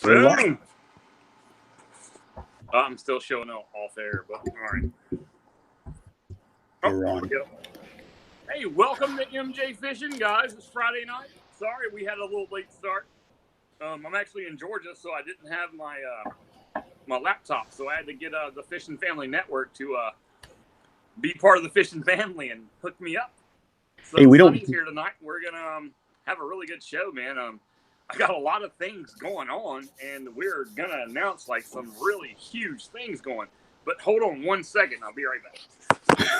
Boom. I'm still showing off air, but all right. You're There on. we go. Hey, welcome to MJ Fishing, guys. It's Friday night. Sorry we had a little late start. I'm actually in Georgia, so I didn't have my laptop, so I had to get the Fishing Family Network to be part of the fishing family and hook me up. So Hey, we don't- Sonny's here tonight. We're gonna have a really good show, man. I got a lot of things going on, and we're gonna announce like some really huge things going. But hold on 1 second, I'll be right back.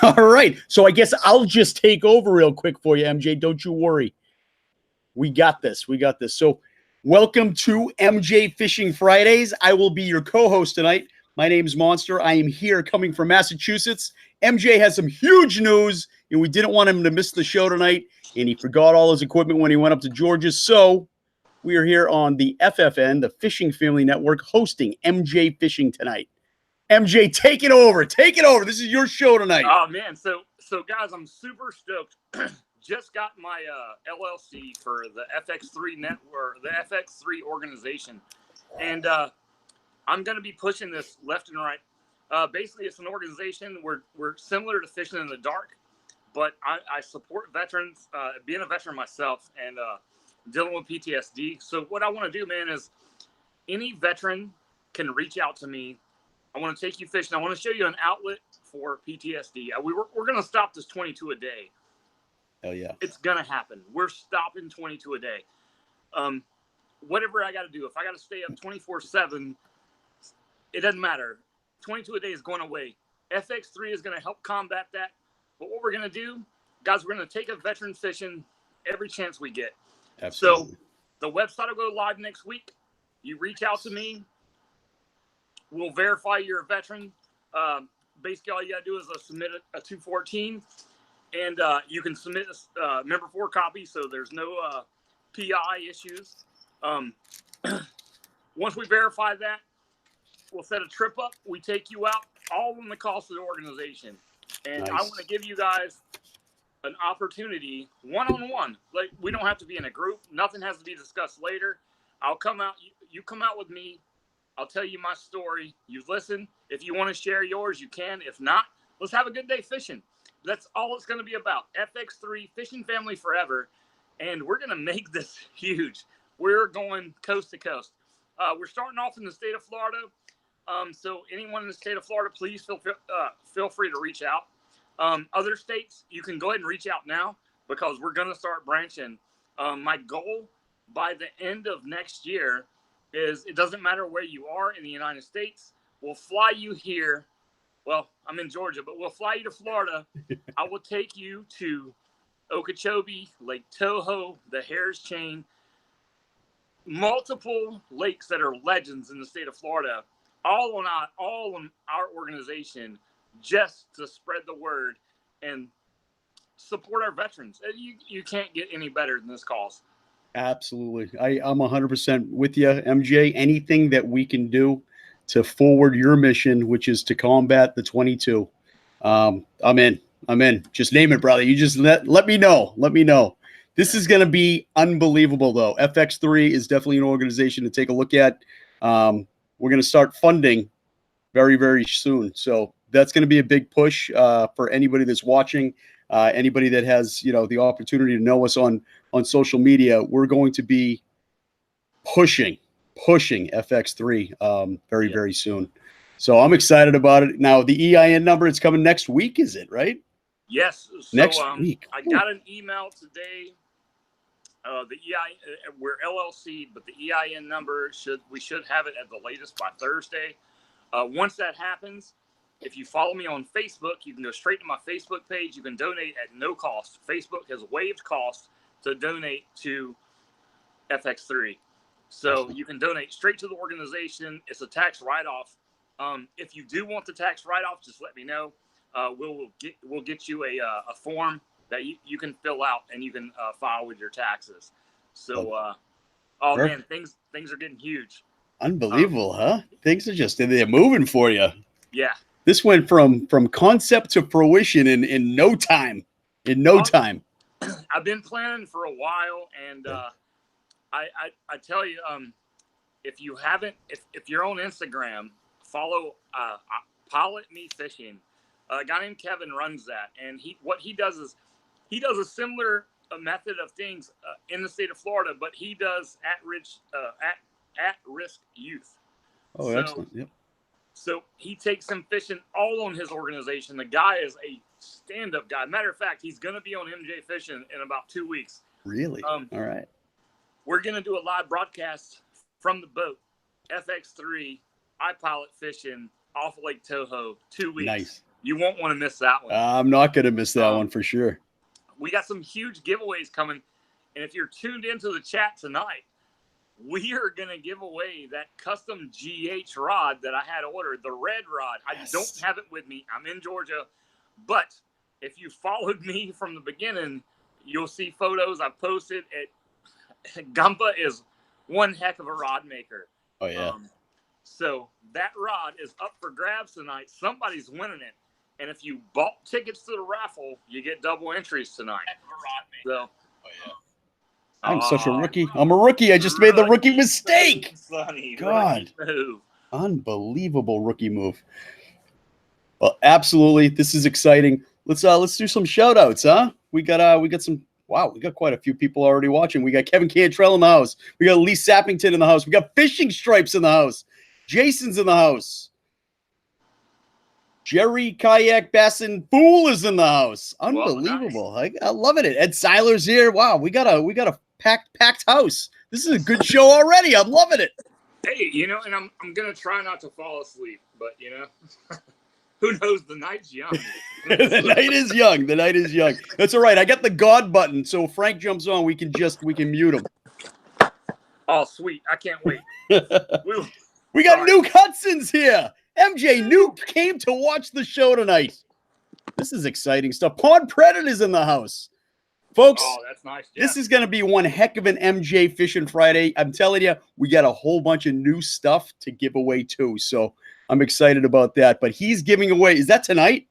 All right. So I guess I'll just take over real quick for you, MJ. Don't you worry. We got this. We got this. So welcome to MJ Fishing Fridays. I will be your co-host tonight. My name's Monster. I am here coming from Massachusetts. MJ has some huge news, and we didn't want him to miss the show tonight, and he forgot all his equipment when he went up to Georgia. So we are here on the FFN, the Fishing Family Network, hosting MJ Fishing tonight. MJ, take it over. Take it over. This is your show tonight. Oh man, so guys, I'm super stoked. Just got my LLC for the FX3 network, the FX3 organization, and I'm going to be pushing this left and right. Basically, it's an organization we're similar to Fishing in the Dark, but I support veterans, being a veteran myself, and dealing with PTSD. So what I want to do, man, is any veteran can reach out to me. I want to take you fishing. I want to show you an outlet for PTSD. We're going to stop this 22 a day. Oh, yeah. It's going to happen. We're stopping 22 a day. Whatever I got to do, if I got to stay up 24/7, it doesn't matter. 22 a day is going away. FX3 is going to help combat that. But what we're going to do, guys, we're going to take a veteran fishing every chance we get. Absolutely. So the website will go live next week. You reach out to me. We'll verify you're a veteran. Basically, all you got to do is submit a 214, and you can submit a member 4 copy, so there's no PI issues. Once we verify that, we'll set a trip up. We take you out, all on the cost of the organization. And Nice. I want to give you guys an opportunity, one-on-one. Like, we don't have to be in a group. Nothing has to be discussed later. I'll come out. You come out with me. I'll tell you my story. You listen. If you want to share yours, you can. If not, let's have a good day fishing. That's all it's going to be about. FX3, Fishing Family Forever. And we're going to make this huge. We're going coast to coast. We're starting off in the state of Florida. So anyone in the state of Florida, please feel free to reach out. Other states, you can go ahead and reach out now because we're going to start branching. My goal by the end of next year is it doesn't matter where you are in the United States. We'll fly you here. Well, I'm in Georgia, but we'll fly you to Florida. I will take you to Okeechobee, Lake Toho, the Harris Chain, multiple lakes that are legends in the state of Florida, all on our organization, just to spread the word and support our veterans. You can't get any better than this cause. Absolutely. I'm 100% with you, MJ. Anything that we can do to forward your mission, which is to combat the 22, I'm in. I'm in. Just name it, brother. You just let me know. Let me know. This is going to be unbelievable, though. FX3 is definitely an organization to take a look at. We're going to start funding very, very soon. So that's going to be a big push for anybody that's watching, anybody that has, the opportunity to know us on social media. We're going to be pushing FX3 very, very soon. So I'm excited about it. Now, the EIN number, it's coming next week, is it, right? Yes. So, next week. I got an email today. The EIN, we're LLC, but the EIN number we should have it at the latest by Thursday. Once that happens, if you follow me on Facebook, you can go straight to my Facebook page. You can donate at no cost. Facebook has waived costs to donate to FX3. So you can donate straight to the organization. It's a tax write-off. If you do want the tax write-off, just let me know. We'll get you a form that you can fill out and you can file with your taxes. So, man, things are getting huge. Unbelievable, huh? Things are they're moving for you. Yeah. This went from concept to fruition in no time. In no time. I've been planning for a while, and I tell you, if you haven't, if you're on Instagram, follow Pilot Me Fishing. A guy named Kevin runs that, and what he does is he does a similar method of things in the state of Florida, but he does at risk youth. Oh, So excellent. Yep. so he takes them fishing all on his organization. The guy is a stand-up guy. Matter of fact, he's going to be on MJ Fishing in about 2 weeks. Really? All right. We're going to do a live broadcast from the boat, FX3, iPilot Fishing off Lake Toho, 2 weeks. Nice. You won't want to miss that one. I'm not going to miss that one for sure. We got some huge giveaways coming. And if you're tuned into the chat tonight, we are going to give away that custom GH rod that I had ordered, the red rod. Yes. I don't have it with me. I'm in Georgia. But if you followed me from the beginning, you'll see photos I posted. Gumpa is one heck of a rod maker. Oh, yeah. So that rod is up for grabs tonight. Somebody's winning it. And if you bought tickets to the raffle, you get double entries tonight. So, oh, yeah. I'm such a rookie. I'm a rookie. I just made the rookie mistake. Sonny, God. Move. Unbelievable rookie move. Well, absolutely. This is exciting. Let's do some shout outs, huh? We got some. Wow, we got quite a few people already watching. We got Kevin Cantrell in the house. We got Lee Sappington in the house. We got Fishing Stripes in the house. Jason's in the house. Jerry Kayak Bassin Fool is in the house. Unbelievable. Well, nice. I loving it. Ed Seiler's here. Wow, we got a packed house. This is a good show already. I'm loving it. Hey, and I'm gonna try not to fall asleep, but who knows? The night's young. The night is young. The night is young. That's all right. I got the God button, so if Frank jumps on, we can mute him. Oh, sweet. I can't wait. We got Nuke Hudson's here. MJ Nuke came to watch the show tonight. This is exciting stuff. Pond Predator's in the house. Folks, that's nice. This is going to be one heck of an MJ Fishing Friday. I'm telling you, we got a whole bunch of new stuff to give away too. So I'm excited about that. But he's giving away, is that tonight?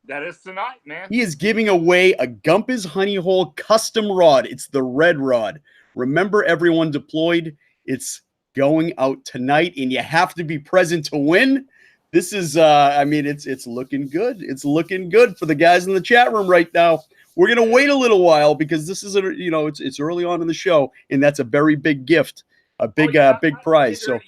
That is tonight, man. He is giving away a Gumpa's Honey Hole custom rod. It's the red rod. Remember, everyone deployed. It's going out tonight, and you have to be present to win. This is, it's looking good. It's looking good for the guys in the chat room right now. We're going to wait a little while because this is, it's early on in the show, and that's a very big gift, a big prize. So,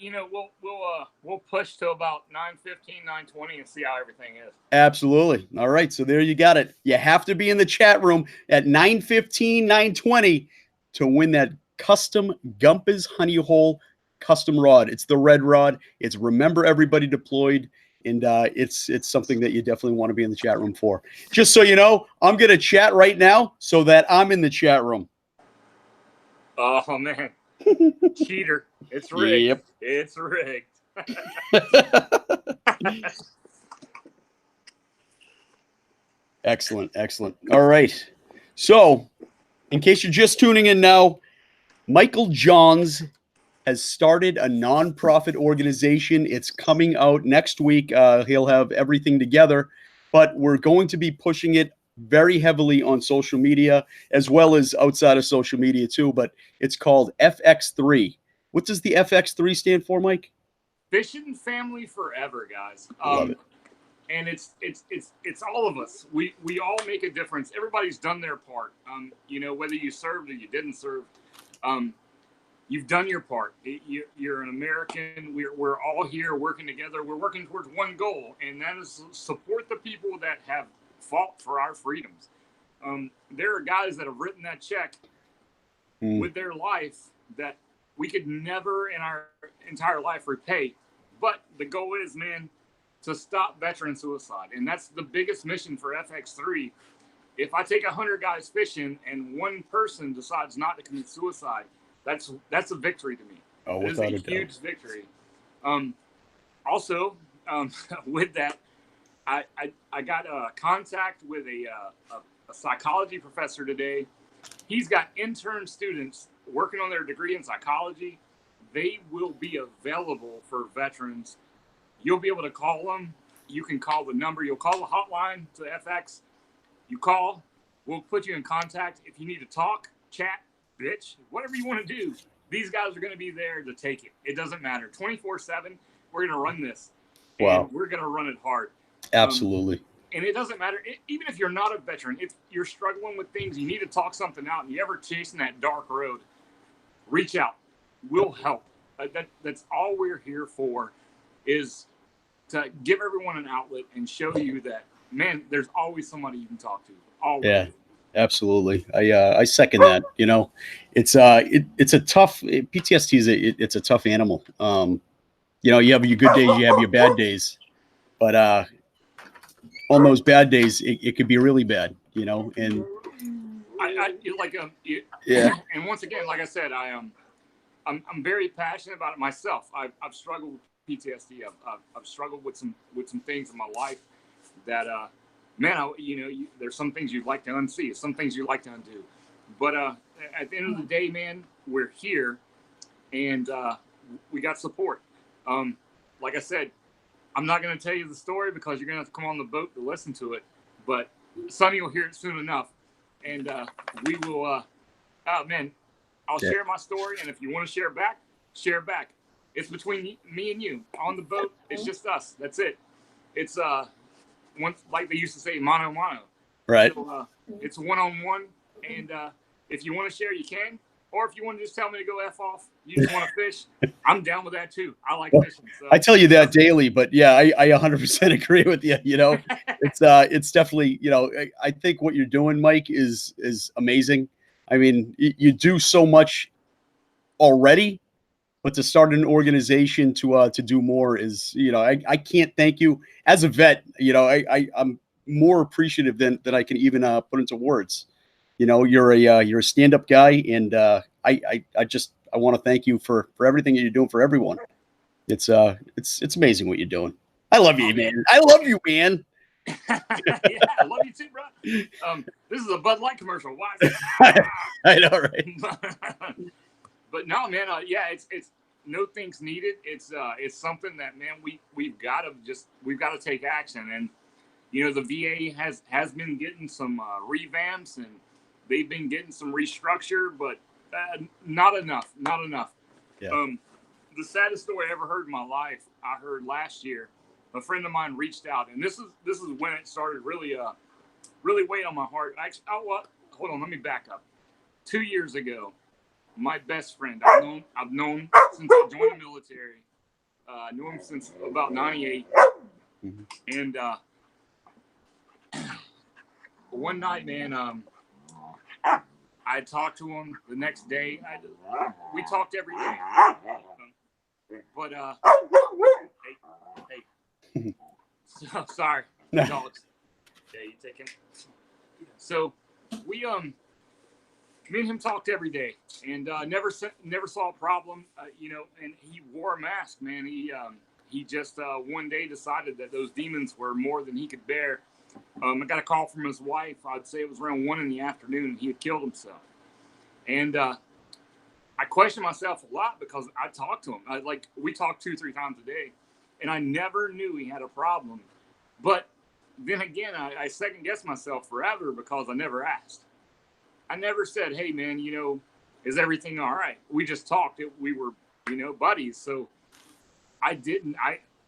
we'll push to about 9:15, 9:20 and see how everything is. Absolutely. All right. So there you got it. You have to be in the chat room at 9:15, 9:20 to win that custom Gumpa's Honey Hole custom rod. It's the red rod. It's Remember Everybody Deployed, and it's something that you definitely want to be in the chat room for. Just so you know, I'm going to chat right now so that I'm in the chat room. Oh, man. Cheater. It's rigged. Yep. It's rigged. Excellent. All right. So, in case you're just tuning in now, Michael Johns has started a nonprofit organization. It's coming out next week. He'll have everything together, but we're going to be pushing it very heavily on social media as well as outside of social media too. But it's called FX3. What does the FX3 stand for, Mike? Fishing Family Forever, guys. Love it. And it's all of us. We all make a difference. Everybody's done their part. Whether you served or you didn't serve. You've done your part. You're an American. We're all here working together. We're working towards one goal, and that is support the people that have fought for our freedoms. There are guys that have written that check with their life that we could never in our entire life repay. But the goal is, man, to stop veteran suicide. And that's the biggest mission for FX3. If I take 100 guys fishing and one person decides not to commit suicide, that's a victory to me. Oh, it's a huge victory. Also, with that, I got a contact with a psychology professor today. He's got intern students working on their degree in psychology. They will be available for veterans. You'll be able to call them. You can call the number. You'll call the hotline to FX. You call. We'll put you in contact. If you need to talk, chat, bitch, whatever you want to do, these guys are going to be there to take it. It doesn't matter. 24/7, we're going to run this. Wow. And we're going to run it hard. Absolutely. And it doesn't matter. Even if you're not a veteran, if you're struggling with things, you need to talk something out, and you ever chasing that dark road, reach out. We'll help. That's all we're here for, is to give everyone an outlet and show you that, man, there's always somebody you can talk to. Always. Yeah, absolutely. I second that. You know, it's a tough PTSD is it's a tough animal. You know, you have your good days, you have your bad days, but on those bad days, it could be really bad. You know, and yeah. And once again, like I said, I'm very passionate about it myself. I've struggled with PTSD. I've struggled with some things in my life that man, there's some things you'd like to unsee, some things you'd like to undo. But at the end of the day, man, we're here, and we got support. Like I said, I'm not going to tell you the story because you're going to have to come on the boat to listen to it. But Sonny will hear it soon enough, and we will. Oh man, I'll share my story, and if you want to share back, share back. It's between me and you on the boat. It's just us. That's it. It's once, like they used to say, mano a mano. Right. So, it's one-on-one, and if you want to share, you can. Or if you want to just tell me to go F off, you just want to fish, I'm down with that too. I like fishing. So. I tell you that daily, but yeah, I 100% agree with you. You know, it's definitely, you know, I think what you're doing, Mike, is amazing. I mean, you do so much already, but to start an organization to do more is, you know, I can't thank you as a vet. You know, I'm more appreciative than I can even put into words. You know, you're a stand-up guy, and I want to thank you for everything that you're doing for everyone. It's amazing what you're doing. I love you, man. I love you, man. Yeah, I love you too, bro. This is a Bud Light commercial. Why? I know, right? But no, man. Yeah, it's no things needed. It's something that, man, we've got to take action. And you know, the VA has been getting some revamps, and they've been getting some restructure, but not enough. Yeah. The saddest story I ever heard in my life, I heard last year. A friend of mine reached out, and this is when it started really weighing on my heart. Actually, hold on, let me back up. 2 years ago, my best friend, I've known since I joined the military. I knew him since about '98, and one night, man, I talked to him the next day. We talked every day, but hey. So, sorry, dogs. Yeah, you take him. So we me and him talked every day, and never saw a problem. You know, and he wore a mask, man. He just one day decided that those demons were more than he could bear. I got a call from his wife. I'd say it was around 1 PM. He had killed himself, and I questioned myself a lot because I talked to him. We talked 2-3 times a day, and I never knew he had a problem. But then again, I second guessed myself forever because I never asked. I never said, "Hey, man, you know, is everything all right?" We just talked. We were, you know, buddies. So I didn't.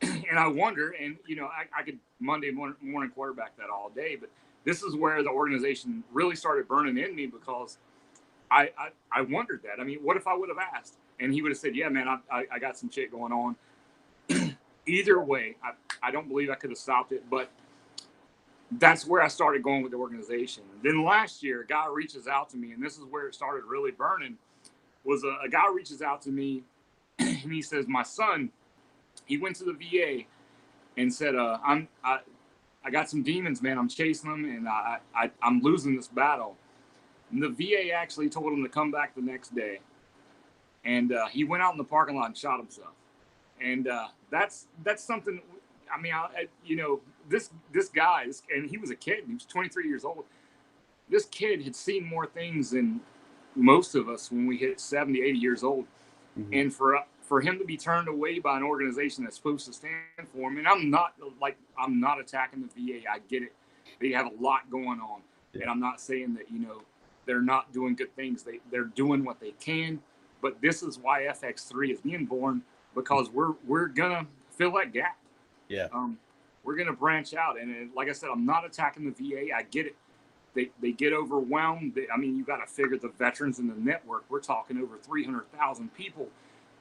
And I wonder, and you know, I could Monday morning quarterback that all day, but this is where the organization really started burning in me because I wondered that. I mean, what if I would have asked? And he would have said, "Yeah, man, I got some shit going on." Either way, I don't believe I could have stopped it, but that's where I started going with the organization. Then last year, a guy reaches out to me, and this is where it started really burning, was a guy reaches out to me, and he says, my son, he went to the VA and said, I got some demons, man. I'm chasing them, and I'm losing this battle. And the VA actually told him to come back the next day. And he went out in the parking lot and shot himself. And that's something. I mean, you know, this guy, and he was a kid. He was 23 years old. This kid had seen more things than most of us when we hit 70, 80 years old. Mm-hmm. And for him to be turned away by an organization that's supposed to stand for him, and I'm not attacking the VA. I get it. They have a lot going on. Yeah. And I'm not saying that, you know, they're not doing good things. They're doing what they can. But this is why FX3 is being born, because we're gonna fill that gap. Yeah. We're gonna branch out, and like I said, I'm not attacking the VA. I get it. They get overwhelmed. I mean, you got to figure the veterans in the network. We're talking over 300,000 people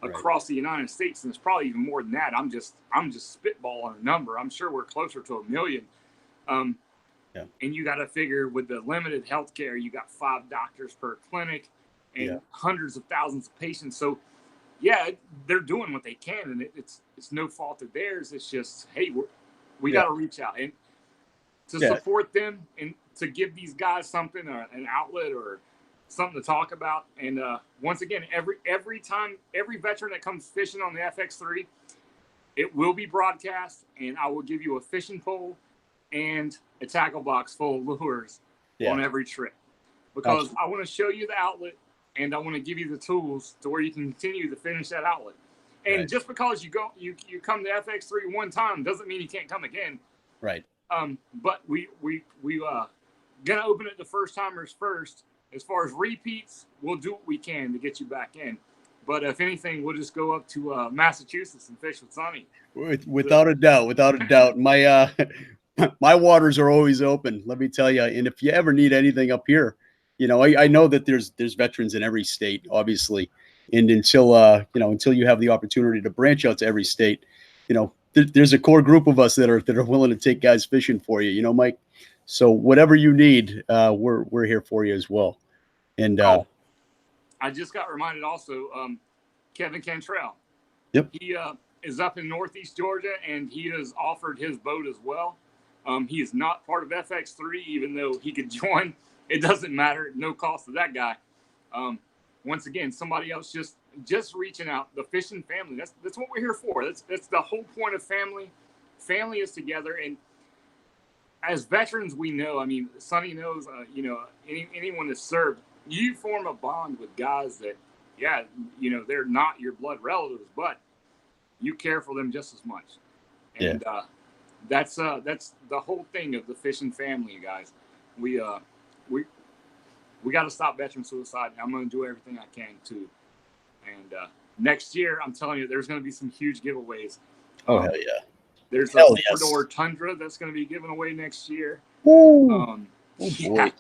across the United States, and it's probably even more than that. I'm just spitballing a number. I'm sure we're closer to 1 million. And you got to figure with the limited health care, you got 5 doctors per clinic and hundreds of thousands of patients. So, yeah, they're doing what they can, and it's no fault of theirs. It's just, hey, we got to reach out and to support them and to give these guys something, or an outlet, or something to talk about. And once again, every time, every veteran that comes fishing on the FX3, it will be broadcast, and I will give you a fishing pole and a tackle box full of lures on every trip, because I want to show you the outlet, and I want to give you the tools to where you can continue to finish that outlet. And just because you come to FX3 one time doesn't mean you can't come again. Right. But we gonna open it to first timers first. As far as repeats, we'll do what we can to get you back in. But if anything, we'll just go up to Massachusetts and fish with Sonny. Without a doubt. My my waters are always open, let me tell you. And if you ever need anything up here, you know, I know that there's veterans in every state, obviously. And until you have the opportunity to branch out to every state, you know, there's a core group of us that are willing to take guys fishing for you, you know, Mike. So whatever you need, we're here for you as well. And I just got reminded also, Kevin Cantrell. Yep. He is up in Northeast Georgia, and he has offered his boat as well. He is not part of FX3, even though he could join. It doesn't matter. No cost to that guy. Once again, somebody else just reaching out. The fishing family. That's what we're here for. That's the whole point of family. Family is together, and as veterans, we know. I mean, Sonny knows. Anyone that's served, you form a bond with guys that, they're not your blood relatives, but you care for them just as much. And that's the whole thing of the fishing family, guys. We got to stop veteran suicide. I'm going to do everything I can to. And next year, I'm telling you, there's going to be some huge giveaways. Oh, hell yeah. There's a 4-door Tundra that's going to be given away next year. Oh, boy.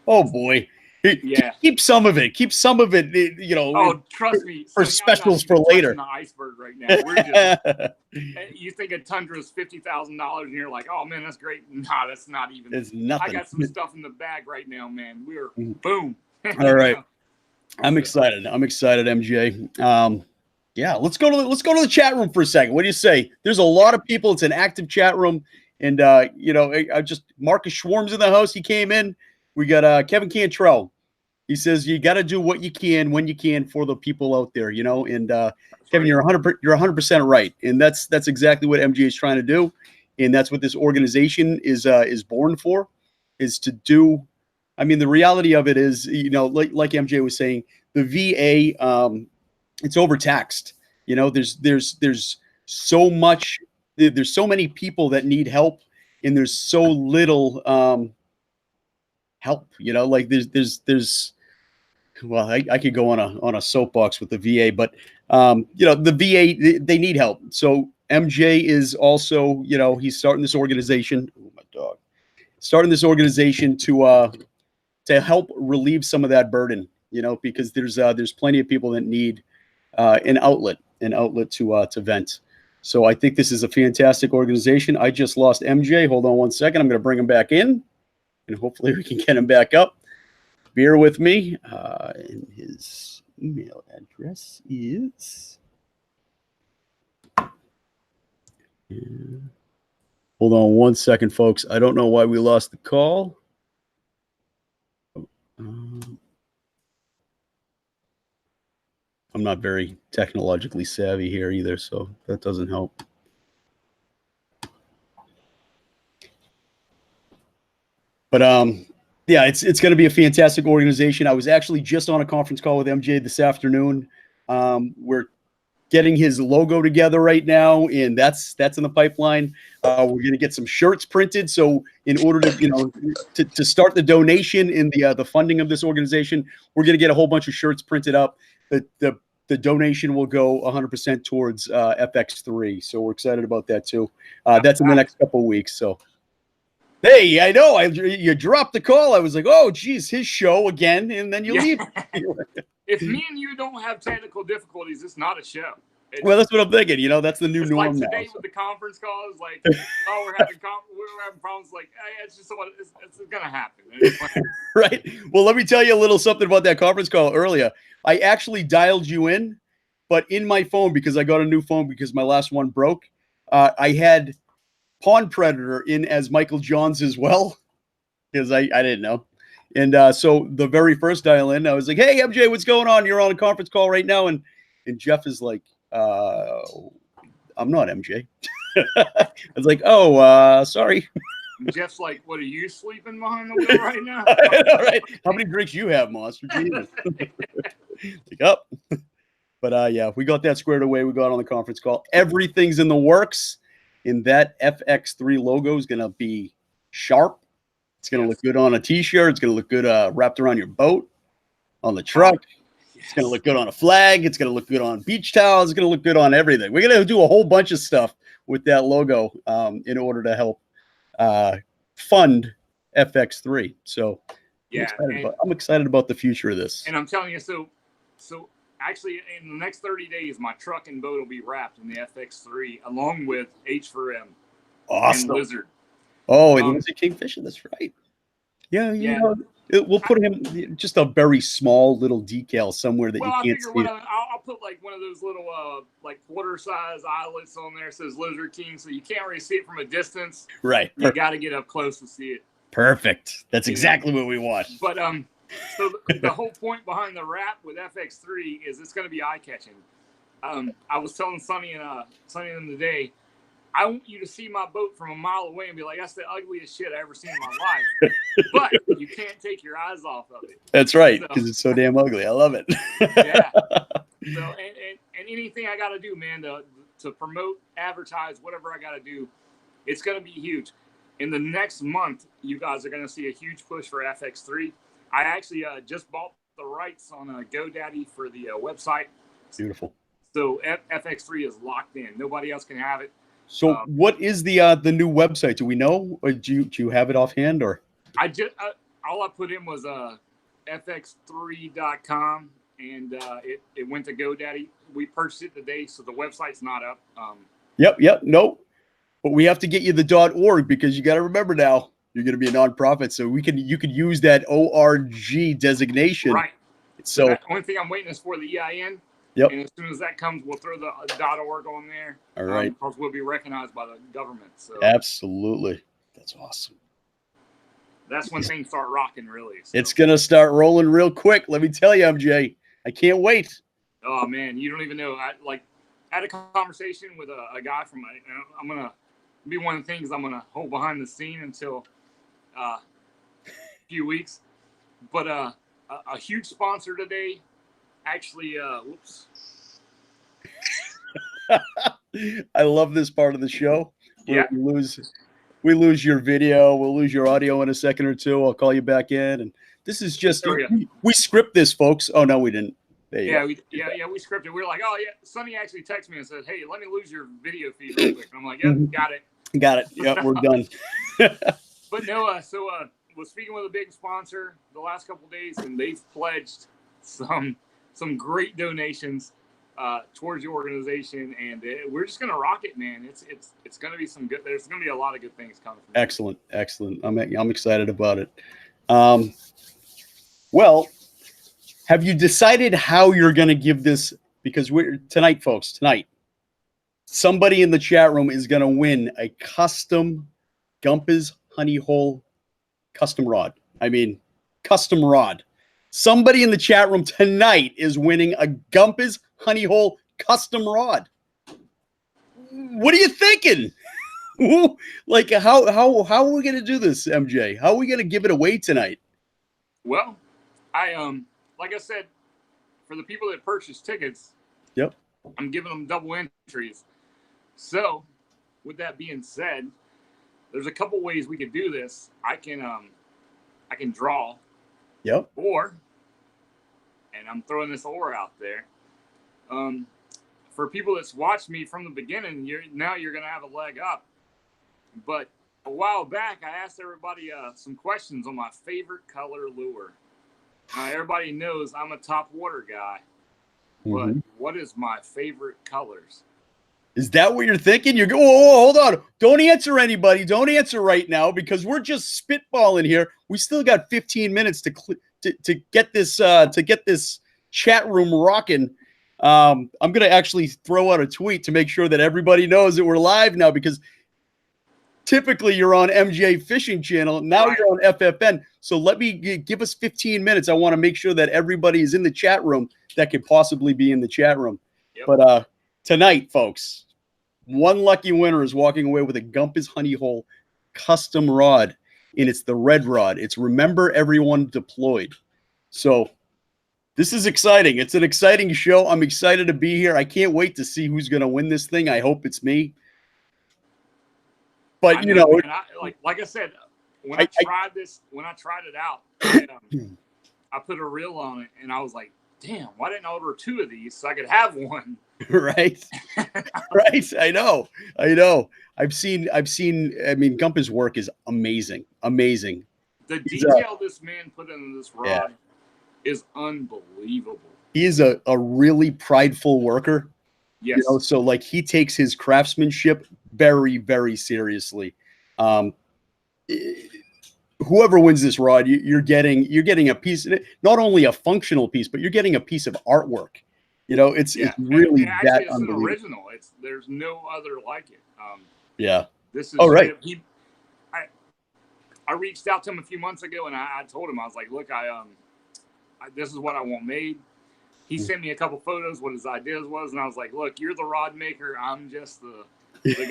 Oh, boy. Yeah. Keep some of it. You know. Oh, trust me. For specials for later. The iceberg right now. We're just. You think a Tundra is $50,000, and you're like, "Oh man, that's great." Nah, that's not even. It's nothing. I got some stuff in the bag right now, man. We're boom. All right. I'm excited, MJ. Yeah, let's go to the chat room for a second. What do you say? There's a lot of people. It's an active chat room, and I just Marcus Schwarm's in the house. He came in. We got Kevin Cantrell. He says you got to do what you can when you can for the people out there, you know. And Kevin, you're 100% right, and that's exactly what MJ is trying to do, and that's what this organization is born for, is to do. I mean, the reality of it is, you know, like MJ was saying, the VA, it's overtaxed. You know, there's so much, there's so many people that need help, and there's so little help. You know, like there's well, I could go on a soapbox with the VA, but the VA, they need help. So MJ is also, you know, he's starting this organization. Oh, my dog. Starting this organization to help relieve some of that burden, you know, because there's plenty of people that need an outlet to vent. So I think this is a fantastic organization. I just lost MJ. Hold on one second. I'm going to bring him back in, and hopefully we can get him back up. Bear with me. And his email address is. Hold on one second, folks. I don't know why we lost the call. I'm not very technologically savvy here either, so that doesn't help. But yeah, it's going to be a fantastic organization. I was actually just on a conference call with MJ this afternoon. We're getting his logo together right now, and that's in the pipeline. We're going to get some shirts printed. So in order to to start the donation in the funding of this organization, we're going to get a whole bunch of shirts printed up. The the donation will go 100% towards FX3. So we're excited about that too. That's in the next couple of weeks. So, hey, I know you dropped the call. I was like, oh, geez, his show again, and then you leave. If me and you don't have technical difficulties, it's not a show. Well, that's what I'm thinking. You know, that's the new norm like today now. with the conference calls, like, oh, we're having problems. Like, hey, it's just what it's gonna happen. Right. Well, let me tell you a little something about that conference call earlier. I actually dialed you in, but in my phone, because I got a new phone because my last one broke, I had Pawn Predator in as Michael Johns as well, because I didn't know. And so the very first dial in, I was like, hey, MJ, what's going on? You're on a conference call right now. And Jeff is like, I'm not MJ. I was like, oh, sorry. Jeff's like, what are you sleeping behind the wheel right now? All right. How many drinks you have, Monster? Jesus. Like, up. But yeah, we got that squared away. We got on the conference call. Everything's in the works. And that FX3 logo is going to be sharp. It's going to look good on a T-shirt. It's going to look good wrapped around your boat, on the truck. It's going to look good on a flag. It's going to look good on beach towels. It's going to look good on everything. We're going to do a whole bunch of stuff with that logo in order to help fund FX3. So yeah, I'm excited about the future of this. And I'm telling you, so actually in the next 30 days, my truck and boat will be wrapped in the FX3 along with H4M awesome. and Lizard. Oh, and Lizard Kingfisher. That's right. Yeah, you know, we'll put him just a very small little decal somewhere that you can't see. I'll put like one of those little like quarter size eyelets on there that says Lizard King, so you can't really see it from a distance. Right. You got to get up close to see it. Perfect. That's exactly what we want. But so the whole point behind the wrap with FX3 is it's going to be eye catching. I was telling Sonny and them today, I want you to see my boat from a mile away and be like, that's the ugliest shit I ever seen in my life. But you can't take your eyes off of it. That's right, because it's so damn ugly. I love it. Yeah. So and anything I got to do, man, to promote, advertise, whatever I got to do, it's going to be huge. In the next month, you guys are going to see a huge push for FX3. I actually just bought the rights on GoDaddy for the website. Beautiful. So FX3 is locked in. Nobody else can have it. So what is the new website? Do we know, or do you have it offhand? Or all I put in was fx3.com, and it went to GoDaddy. We purchased it today, so the website's not up. Yep, nope. But we have to get you the .org, because you got to remember now you're going to be a nonprofit, so you could use that ORG designation. Right. So the only thing I'm waiting is for the EIN. Yep. And as soon as that comes, we'll throw the .org on there. All right. Because we'll be recognized by the government. So absolutely. That's awesome. That's when things start rocking, really. So. It's going to start rolling real quick. Let me tell you, MJ. I can't wait. Oh, man. You don't even know. I had a conversation with a guy from, I'm going to be one of the things I'm going to hold behind the scene until a few weeks. But a huge sponsor today. Actually, whoops. I love this part of the show. Yeah. We lose your video. We'll lose your audio in a second or two. I'll call you back in. And this is just, we script this, folks. Oh, no, we didn't. We scripted. We were like, oh, yeah. Sonny actually texted me and said, hey, let me lose your video feed real quick. And I'm like, yeah, got it. Got it. Yep, we're done. But no, so was speaking with a big sponsor the last couple of days, and they've pledged some great donations towards the organization, and we're just gonna rock it, man. It's gonna be some good. There's gonna be a lot of good things coming from excellent. I'm excited about it. Well, have you decided how you're gonna give this? Because tonight, somebody in the chat room is gonna win a custom Gumpers Honey Hole custom rod. Custom rod. Somebody in the chat room tonight is winning a Gumpers Honey Hole custom rod. What are you thinking? Like, how are we going to do this, MJ? How are we going to give it away tonight? Well, like I said, for the people that purchase tickets, yep, I'm giving them double entries. So, with that being said, there's a couple ways we could do this. I can draw. Yep. Or, and I'm throwing this or out there, For people that's watched me from the beginning, you're going to have a leg up. But a while back, I asked everybody some questions on my favorite color lure. Now, everybody knows I'm a top water guy, but what is my favorite colors? Is that what you're thinking? You're going, whoa, hold on. Don't answer anybody. Don't answer right now because we're just spitballing here. We still got 15 minutes to get this chat room rocking. I'm going to actually throw out a tweet to make sure that everybody knows that we're live now because typically you're on MJ Fishing Channel. Now you're on FFN. So let me give us 15 minutes. I want to make sure that everybody is in the chat room that could possibly be in the chat room. Yep. But tonight, folks, one lucky winner is walking away with a Gumpus Honey Hole custom rod, and it's the red rod. It's Remember Everyone Deployed. So this is exciting. It's an exciting show. I'm excited to be here. I can't wait to see who's going to win this thing. I hope it's me. But man, like I said, when I tried it out, I put a reel on it, and I was like, "Damn, why didn't I order 2 of these so I could have one?" Right, right. I know. I've seen. I mean, Gumpus' work is amazing. The detail this man put into this rod is unbelievable. He is a really prideful worker. Yes. So like he takes his craftsmanship very, very seriously. Whoever wins this rod, you're getting a piece, not only a functional piece, but you're getting a piece of artwork. It's really and actually, it's an original. There's no other like it. This is right. I reached out to him a few months ago, and I told him, I was like, "Look, this is what I want made." He sent me a couple photos, what his ideas was, and I was like, "Look, you're the rod maker. I'm just the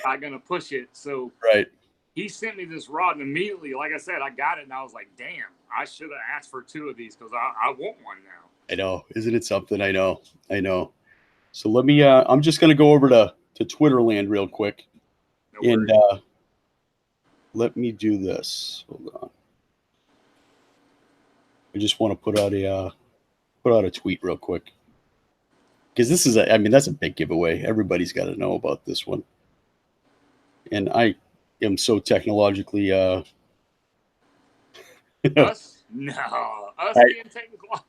guy gonna push it." So he sent me this rod, and immediately, like I said, I got it, and I was like, "Damn, I should have asked for 2 of these because I want one now." I know, isn't it something? I know. So let me. I'm just gonna go over to Twitterland real quick, and let me do this. Hold on. I just want to put out a tweet real quick because this is that's a big giveaway. Everybody's got to know about this one, and I am so technologically us being technical.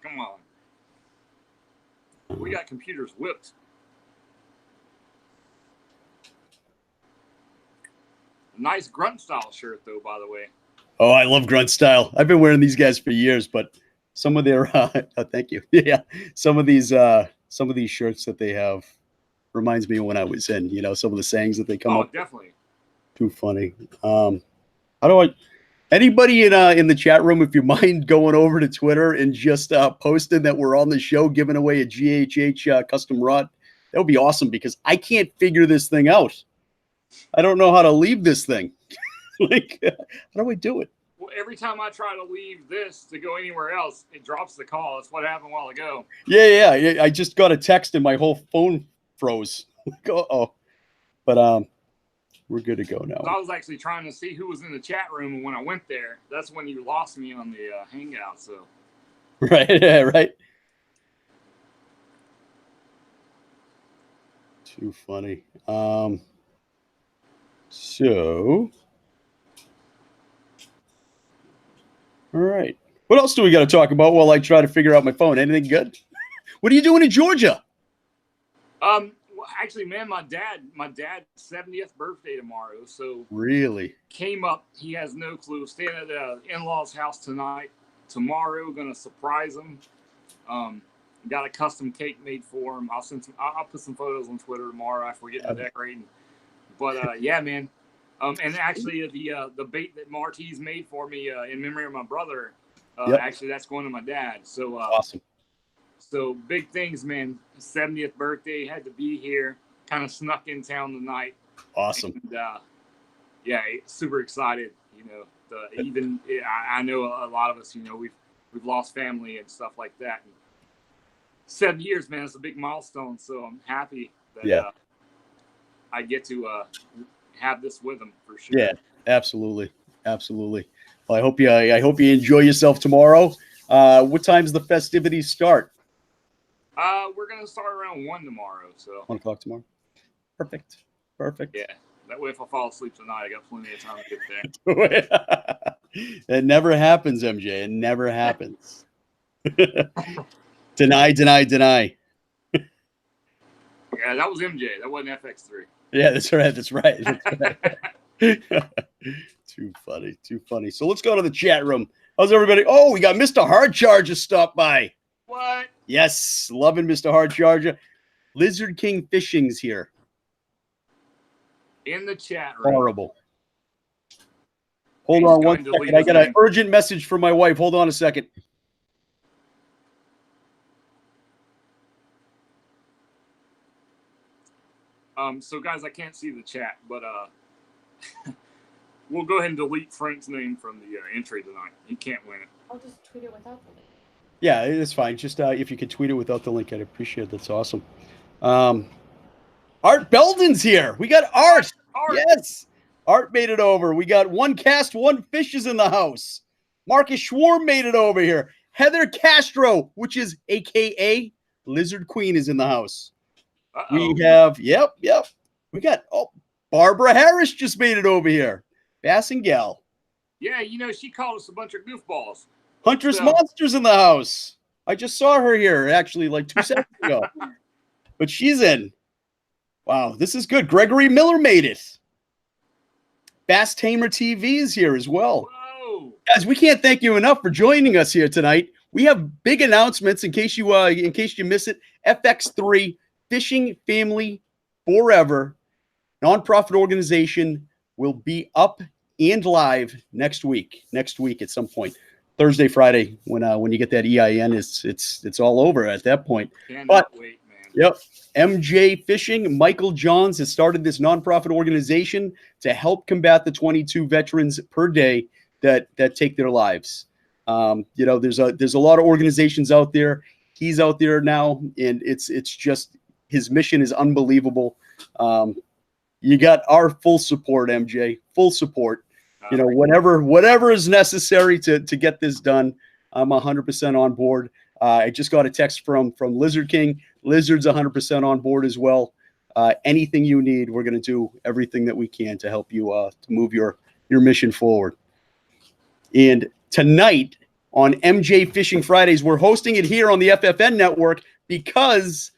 Come on, we got computers whipped. Nice grunt style shirt though, by the way. Oh, I love grunt style. I've been wearing these guys for years, but some of their thank you. Yeah, some of these shirts that they have reminds me of when I was in. Some of the sayings that they come up. Oh, definitely. Too funny. Anybody in the chat room, if you mind going over to Twitter and just posting that we're on the show giving away a GHH custom rod, that would be awesome because I can't figure this thing out. I don't know how to leave this thing. Like, how do I do it? Well, every time I try to leave this to go anywhere else, it drops the call. That's what happened a while ago. Yeah. I just got a text and my whole phone froze. Uh-oh. But we're good to go now. So I was actually trying to see who was in the chat room, and when I went there, that's when you lost me on the hangout. So. Right. Yeah. Right. Too funny. So. All right. What else do we got to talk about while I try to figure out my phone? Anything good? What are you doing in Georgia? Well, actually, man, my dad's 70th birthday tomorrow. So really came up. He has no clue. Staying at the in-laws' house tonight. Tomorrow, gonna surprise him. Got a custom cake made for him. I'll put some photos on Twitter tomorrow after we get to decorating. But yeah, man. And actually, the bait that Marty's made for me in memory of my brother, actually, that's going to my dad. So awesome. So big things, man. 70th birthday, had to be here. Kind of snuck in town tonight. Awesome. And, yeah, super excited. I know a lot of us. We've lost family and stuff like that. And 7 years, man, it's a big milestone. So I'm happy that I get to. Have this with them for sure. Yeah, absolutely. Well, I hope you enjoy yourself tomorrow. What time's the festivities start? We're gonna start around 1 tomorrow. So 1 o'clock tomorrow. Perfect. Yeah. That way, if I fall asleep tonight, I got plenty of time to get there. It never happens, MJ. It never happens. Deny. Yeah, that was MJ. That wasn't FX3. Yeah, that's right. That's right. Too funny. So let's go to the chat room. How's everybody? Oh, we got Mr. Hard Charger stopped by. What? Yes, loving Mr. Hard Charger. Lizard King Fishing's here. In the chat room. Horrible. Hold on one second. I got an urgent message from my wife. Hold on a second. So guys, I can't see the chat, but we'll go ahead and delete Frank's name from the entry tonight. He can't win it. I'll just tweet it without the link. Yeah, it's fine. Just if you could tweet it without the link, I'd appreciate it. That's awesome. Art Belden's here. We got Art. Yes. Art made it over. We got One Cast, One Fish is in the house. Marcus Schwarm made it over here. Heather Castro, which is AKA Lizard Queen, is in the house. We have, yep. We got, Barbara Harris just made it over here. Bass and Gal. Yeah, she called us a bunch of goofballs. Huntress Monsters in the house. I just saw her here, actually, like 2 seconds ago. But she's in. Wow, this is good. Gregory Miller made it. Bass Tamer TV is here as well. Whoa. Guys, we can't thank you enough for joining us here tonight. We have big announcements in case you miss it. FX3 Fishing Family Forever nonprofit organization will be up and live next week at some point. Thursday, Friday, when you get that EIN, it's all over at that point. Cannot wait, man. Yep. MJ Fishing, Michael Johns has started this nonprofit organization to help combat the 22 veterans per day that take their lives. There's a lot of organizations out there. He's out there now, and it's just his mission is unbelievable. You got our full support, MJ. Full support. Whatever is necessary to get this done, I'm 100% on board. I just got a text from Lizard King. Lizard's 100% on board as well. Anything you need, we're going to do everything that we can to help you to move your mission forward. And tonight on MJ Fishing Fridays, we're hosting it here on the FFN network because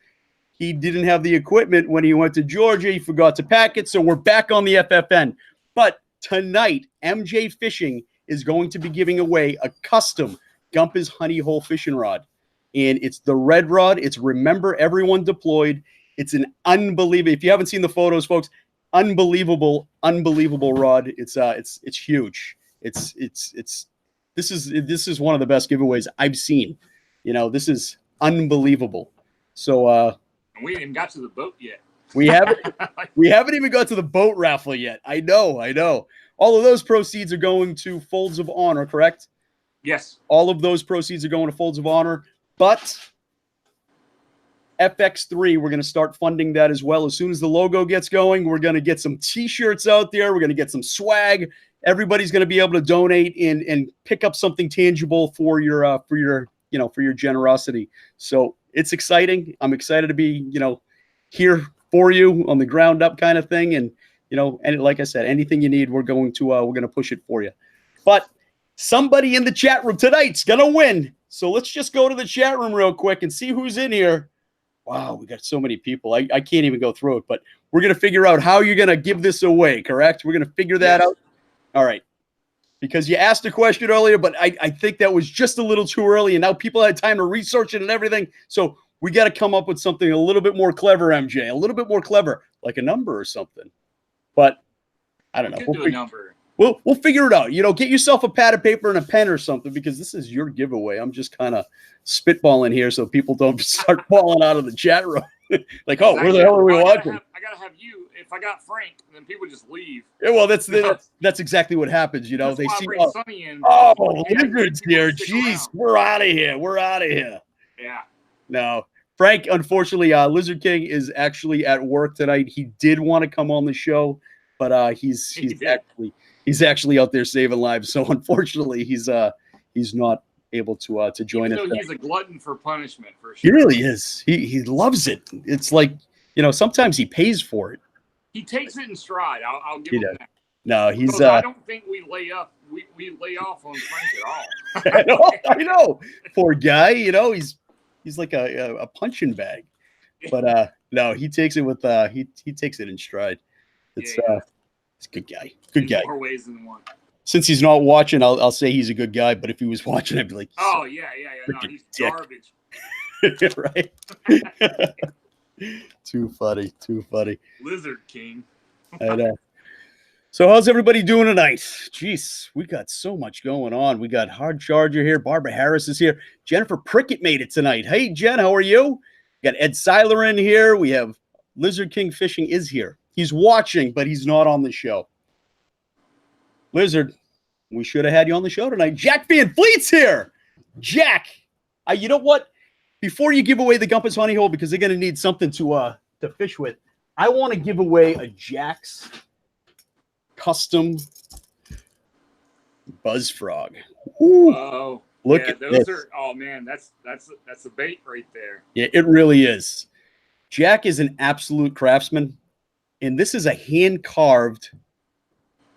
he didn't have the equipment when he went to Georgia. He forgot to pack it, so we're back on the FFN. But tonight, MJ Fishing is going to be giving away a custom Gumpa's Honey Hole fishing rod. And it's the red rod. It's Remember Everyone Deployed. It's an unbelievable, if you haven't seen the photos, folks, unbelievable rod. It's huge. This is one of the best giveaways I've seen. This is unbelievable. So we haven't got to the boat yet. We haven't even got to the boat raffle yet. I know. All of those proceeds are going to Folds of Honor, correct? Yes. All of those proceeds are going to Folds of Honor, but FX3, we're going to start funding that as well. As soon as the logo gets going, we're going to get some T-shirts out there. We're going to get some swag. Everybody's going to be able to donate and pick up something tangible for your generosity. So it's exciting. I'm excited to be, here for you on the ground up kind of thing. And, and like I said, anything you need, we're going to push it for you. But somebody in the chat room tonight's going to win. So let's just go to the chat room real quick and see who's in here. Wow, we got so many people. I can't even go through it, but we're going to figure out how you're going to give this away, correct? We're going to figure that out. All right. Because you asked a question earlier, but I think that was just a little too early, and now people had time to research it and everything. So we got to come up with something a little bit more clever, MJ, a little bit more clever, like a number or something. But I don't know. We'll do a number. We'll figure it out. Get yourself a pad of paper and a pen or something, because this is your giveaway. I'm just kind of spitballing here so people don't start falling out of the chat room. Like, oh, where the hell are we watching? I gotta have you. If I got Frank, then people just leave. Yeah, well, that's exactly what happens. They see, Sonny in. Lizard's here. Jeez, we're out of here. Yeah. No, Frank. Unfortunately, Lizard King is actually at work tonight. He did want to come on the show, but he's actually out there saving lives. So unfortunately, he's not able to join us. So he's a glutton for punishment, for He sure. really is. He loves it. It's like, sometimes he pays for it. He takes it in stride. I'll give He him does. that. No, he's. Because I don't think we lay off on Frank at all. I know. Poor guy. He's like a punching bag. But no, he takes it with he takes it in stride. It's He's a good guy. Good guy. More ways than one. Since he's not watching, I'll say he's a good guy. But if he was watching, I'd be like, oh yeah. No, he's dick. garbage. Right. Too funny. Lizard King. I know. So how's everybody doing tonight? Jeez, we got so much going on. We got Hard Charger here. Barbara Harris is here. Jennifer Prickett made it tonight. Hey, Jen, how are you? We got Ed Seiler in here. We have Lizard King Fishing is here. He's watching, but he's not on the show. Lizard, we should have had you on the show tonight. Jack Van Fleet's here. Jack, you know what? Before you give away the Gumpus Honey Hole, because they're going to need something to fish with, I want to give away a Jack's custom Buzz Frog. Ooh, oh, look yeah, at those this. Oh man, that's a bait right there. Yeah, it really is. Jack is an absolute craftsman, and this is a hand carved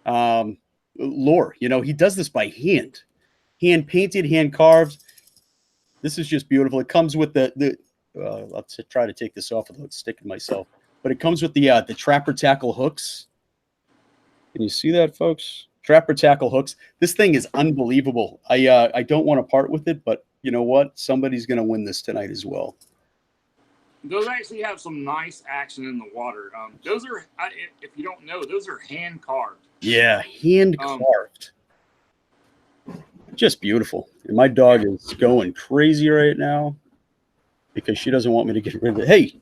lure. He does this by hand painted, hand carved. This is just beautiful. It comes with the let's try to take this off without sticking myself. But it comes with the Trapper Tackle hooks. Can you see that, folks? Trapper Tackle hooks. This thing is unbelievable. I don't want to part with it, but you know what? Somebody's going to win this tonight as well. Those actually have some nice action in the water. Those are, if you don't know, those are hand carved. Yeah, hand carved. Just beautiful. And my dog is going crazy right now because she doesn't want me to get rid of it. Hey,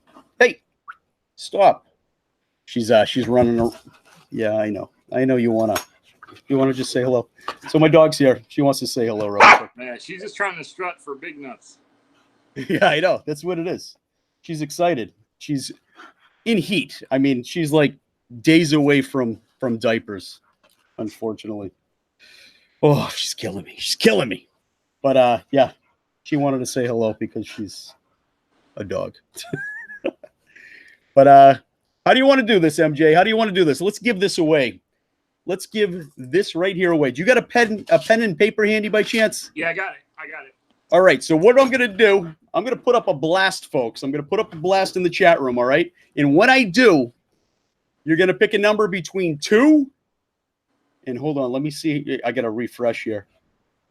stop. She's running. Yeah, I know. You wanna just say hello. So my dog's here. She wants to say hello real quick. Yeah, she's just trying to strut for big nuts. Yeah, I know. That's what it is. She's excited. She's in heat. I mean, she's like days away from diapers, unfortunately. Oh, she's killing me. But yeah, she wanted to say hello because she's a dog. But how do you want to do this, MJ? How do you want to do this? Let's give this away. Let's give this right here away. Do you got a pen and paper handy by chance? Yeah, I got it. All right. So what I'm going to do, I'm going to put up a blast, folks. I'm going to put up a blast in the chat room. All right. And when I do, you're going to pick a number between 2 and hold on. Let me see. I got to refresh here.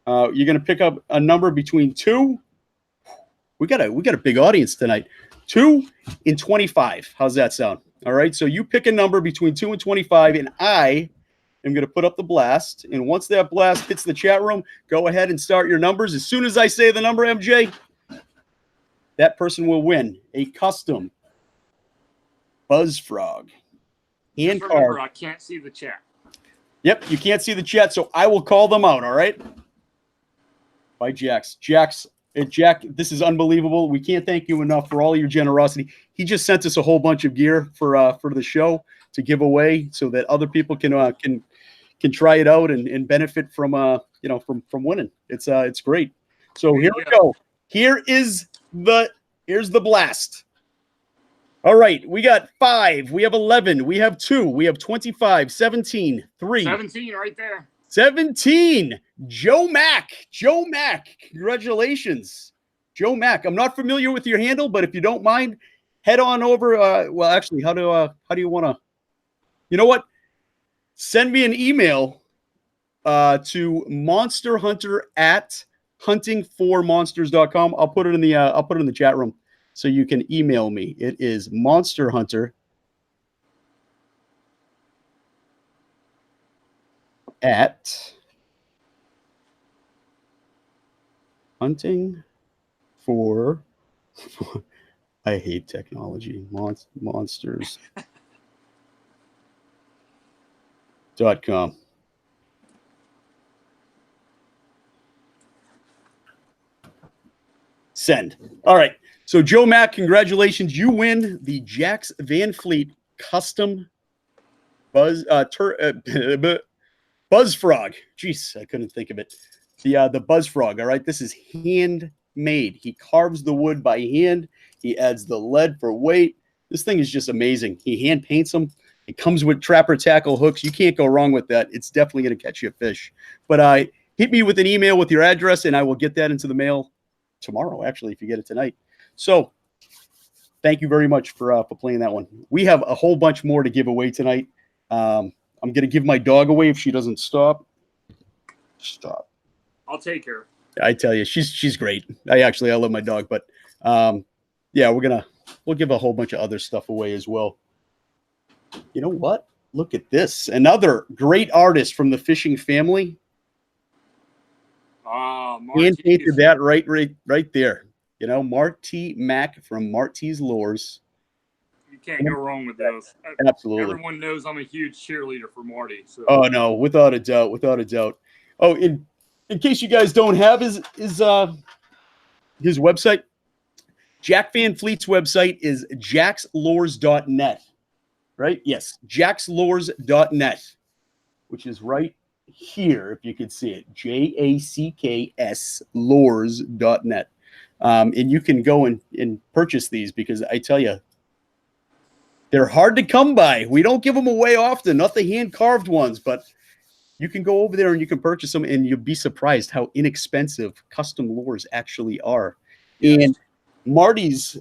You're going to pick up a number between 2. We got a big audience tonight. 2 and 25. How's that sound? All right. So you pick a number between 2 and 25, and I am going to put up the blast. And once that blast hits the chat room, go ahead and start your numbers. As soon as I say the number, MJ, that person will win a custom Buzz Frog. Just remember, I can't see the chat. Yep, you can't see the chat, so I will call them out, all right? By Jack, this is unbelievable. We can't thank you enough for all your generosity. He just sent us a whole bunch of gear for the show to give away so that other people can try it out and benefit from from winning. It's great. So here we go. Here's the blast. All right, we got 5, we have 11, we have 2, we have 25, 17, 3. 17 right there. 17. Joe Mack. Congratulations. Joe Mack. I'm not familiar with your handle, but if you don't mind, head on over. Well, actually, how do you want to? You know what? Send me an email to monsterhunter@huntingformonsters.com. I'll put it in the chat room so you can email me. It is monsterhunter at hunting for I hate technology. Monsters.com. Send. All right. So Joe Mack, congratulations. You win the Jack's Van Fleet custom Buzz Frog. Jeez, I couldn't think of it. the buzz frog. All right, this is handmade. He carves the wood by hand. He adds the lead for weight. This thing is just amazing. He hand paints them. It comes with trapper tackle hooks. You can't go wrong with that. It's definitely going to catch you a fish. But hit me with an email with your address, and I will get that into the mail tomorrow, actually, if you get it tonight. So thank you very much for playing that one. We have a whole bunch more to give away tonight. I'm going to give my dog away if she doesn't stop. Stop. I'll take her. I tell you, she's great. I love my dog, but yeah, we'll give a whole bunch of other stuff away as well. You know what? Look at this. Another great artist from the fishing family. Hand painted that right there. You know, Marty Mack from Marty's Lures. You can't go wrong with those. Absolutely. Everyone knows I'm a huge cheerleader for Marty. So. Oh no, without a doubt. Oh, in case you guys don't have his website, Jack Van Fleet's website is jackslures.net. Right? Yes, jackslures.net, which is right here, if you could see it. JACKS lures.net. And you can go and purchase these because I tell you, they're hard to come by. We don't give them away often, not the hand-carved ones, but you can go over there and you can purchase them, and you'll be surprised how inexpensive custom lures actually are. Yes. And Marty's,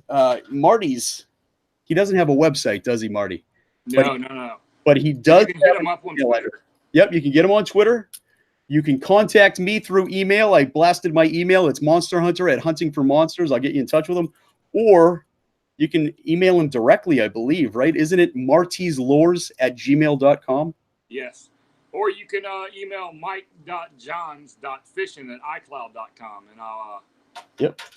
he doesn't have a website, does he, Marty? No. But he does. You can hit him up on Twitter. Yep, you can get him on Twitter. You can contact me through email. I blasted my email. It's monsterhunter@huntingformonsters. I'll get you in touch with him. Or you can email him directly, I believe, right? Isn't it martyslures@gmail.com? Yes. Or you can email mike.johns.fishing@icloud.com, and I'll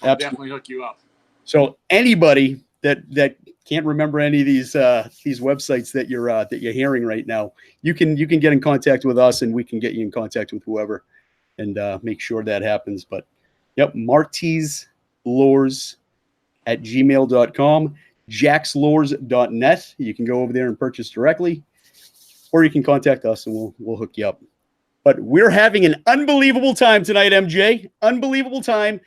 definitely hook you up. So anybody that can't remember any of these websites that you're hearing right now, you can get in contact with us, and we can get you in contact with whoever, and make sure that happens. But yep, martyslures@gmail.com, jackslures.net. You can go over there and purchase directly, or you can contact us and we'll hook you up. But we're having an unbelievable time tonight, MJ. Unbelievable time.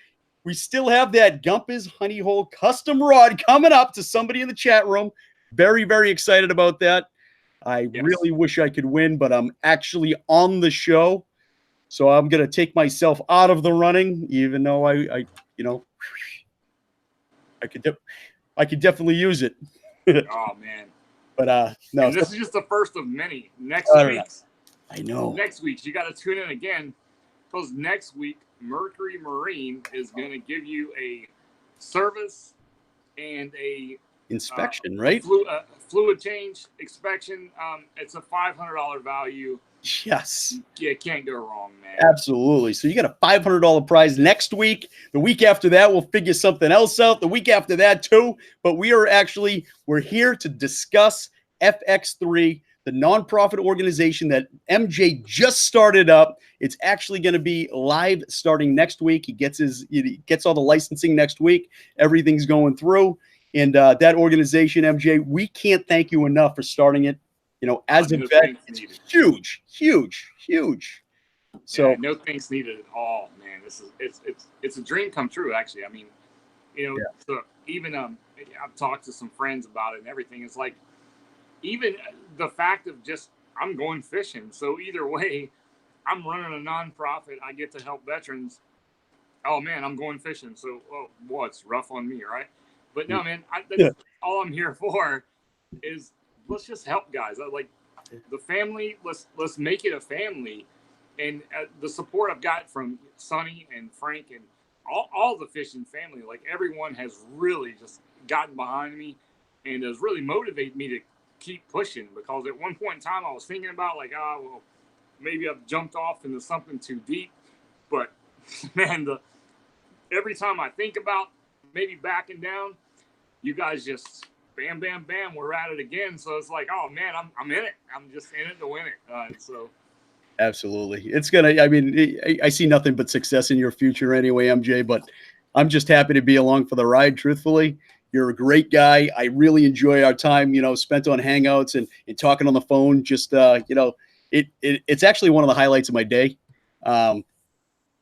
We still have that Gumpers Honey Hole custom rod coming up to somebody in the chat room. Very, very excited about that. I really wish I could win, but I'm actually on the show. So I'm going to take myself out of the running, even though I could definitely use it. Oh, man. But no. And this is just the first of many. Next week, you got to tune in again, because next week, Mercury Marine is going to give you a service and a inspection, right? Fluid change inspection. It's a $500 value. Yes. Yeah, can't go wrong, man. Absolutely. So you got a $500 prize next week. The week after that, we'll figure something else out. The week after that, too. But we're here to discuss FX3, the nonprofit organization that MJ just started up. It's actually going to be live starting next week. He gets all the licensing next week. Everything's going through. And that organization, MJ, we can't thank you enough for starting it. You know, as a vet, it's huge. So no thanks needed at all, man. It's a dream come true, actually. I mean, so even I've talked to some friends about it and everything. It's like, even the fact of just, I'm going fishing. So either way, I'm running a nonprofit. I get to help veterans. Oh, man, I'm going fishing. So, it's rough on me, right? But no, man, that's all I'm here for is let's just help guys. Like the family, let's make it a family. And the support I've got from Sonny and Frank and all the fishing family, like everyone has really just gotten behind me and has really motivated me to keep pushing, because at one point in time I was thinking about maybe I've jumped off into something too deep, but man, every time I think about maybe backing down, you guys just bam, bam, bam, we're at it again. So it's like, oh man, I'm in it. I'm just in it to win it. So absolutely, it's gonna. I mean, I see nothing but success in your future anyway, MJ. But I'm just happy to be along for the ride. Truthfully. You're a great guy. I really enjoy our time, spent on Hangouts and talking on the phone. Just, it's actually one of the highlights of my day.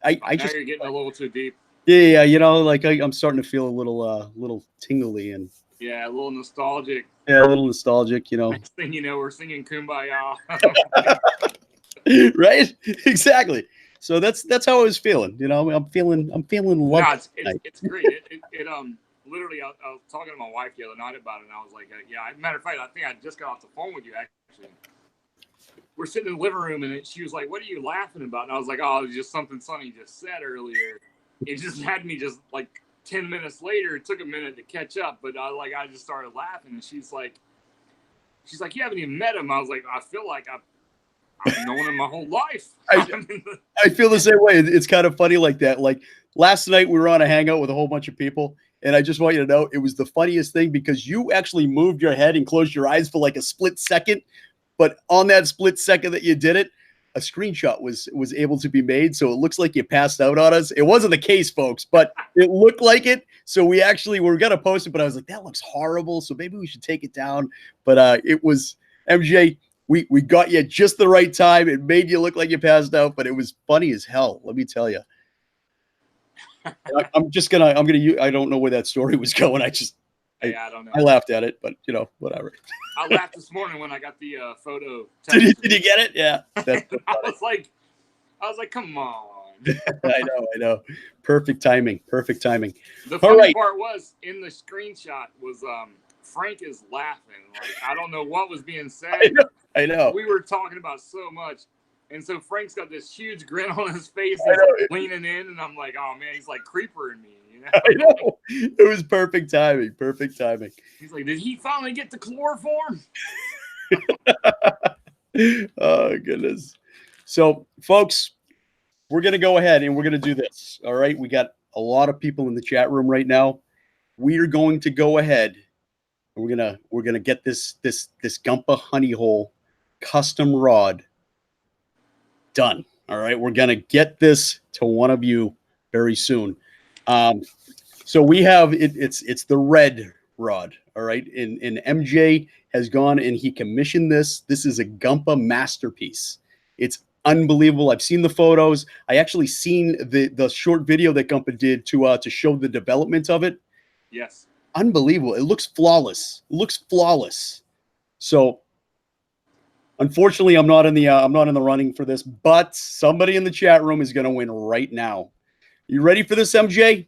Now just you're getting a little too deep. yeah, you know, like I'm starting to feel a little tingly and Yeah, a little nostalgic. yeah, a little nostalgic, you know. Next thing you know, we're singing "Kumbaya." Right? Exactly. So that's how I was feeling. You know, I'm feeling No, lovely tonight. it's great. Literally, I was talking to my wife the other night about it, and I was like, yeah. Matter of fact, I think I just got off the phone with you actually. We're sitting in the living room, and she was like, "What are you laughing about?" And I was like, "Oh, it was just something Sonny just said earlier." It just had me just like 10 minutes later. It took a minute to catch up, but I just started laughing, and she's like, "You haven't even met him." I was like, "I feel like I've known him my whole life." I feel the same way. It's kind of funny like that. Like last night we were on a hangout with a whole bunch of people, and I just want you to know it was the funniest thing because you actually moved your head and closed your eyes for like a split second. But on that split second that you did it, a screenshot was able to be made. So it looks like you passed out on us. It wasn't the case, folks, but it looked like it. So we were gonna post it, but I was like, that looks horrible. So maybe we should take it down. But it was MJ. We got you just the right time. It made you look like you passed out, but it was funny as hell. Let me tell you. I'm gonna. I don't know where that story was going. I don't know. I laughed at it, but you know, whatever. I laughed this morning when I got the photo. Did you get it? Yeah. I was like, come on. I know. Perfect timing. The funny part was in the screenshot was Frank is laughing. Like I don't know what was being said. I know. We were talking about so much. And so Frank's got this huge grin on his face. He's leaning in, and I'm like, oh man, he's like creepering me. You know? I know. It was perfect timing. He's like, did he finally get the chloroform? Oh goodness. So, folks, we're gonna go ahead and we're gonna do this. All right. We got a lot of people in the chat room right now. We are going to go ahead and we're gonna get this Gumpa honey hole custom rod done. All right. We're gonna get this to one of you very soon. So we have it's the red rod. All right. And MJ has gone and he commissioned this. This is a Gumpa masterpiece. It's unbelievable. I've seen the photos. I actually seen the short video that Gumpa did to show the development of it. Yes. Unbelievable. It looks flawless. So unfortunately, I'm not in the running for this, but somebody in the chat room is going to win right now. You ready for this, MJ?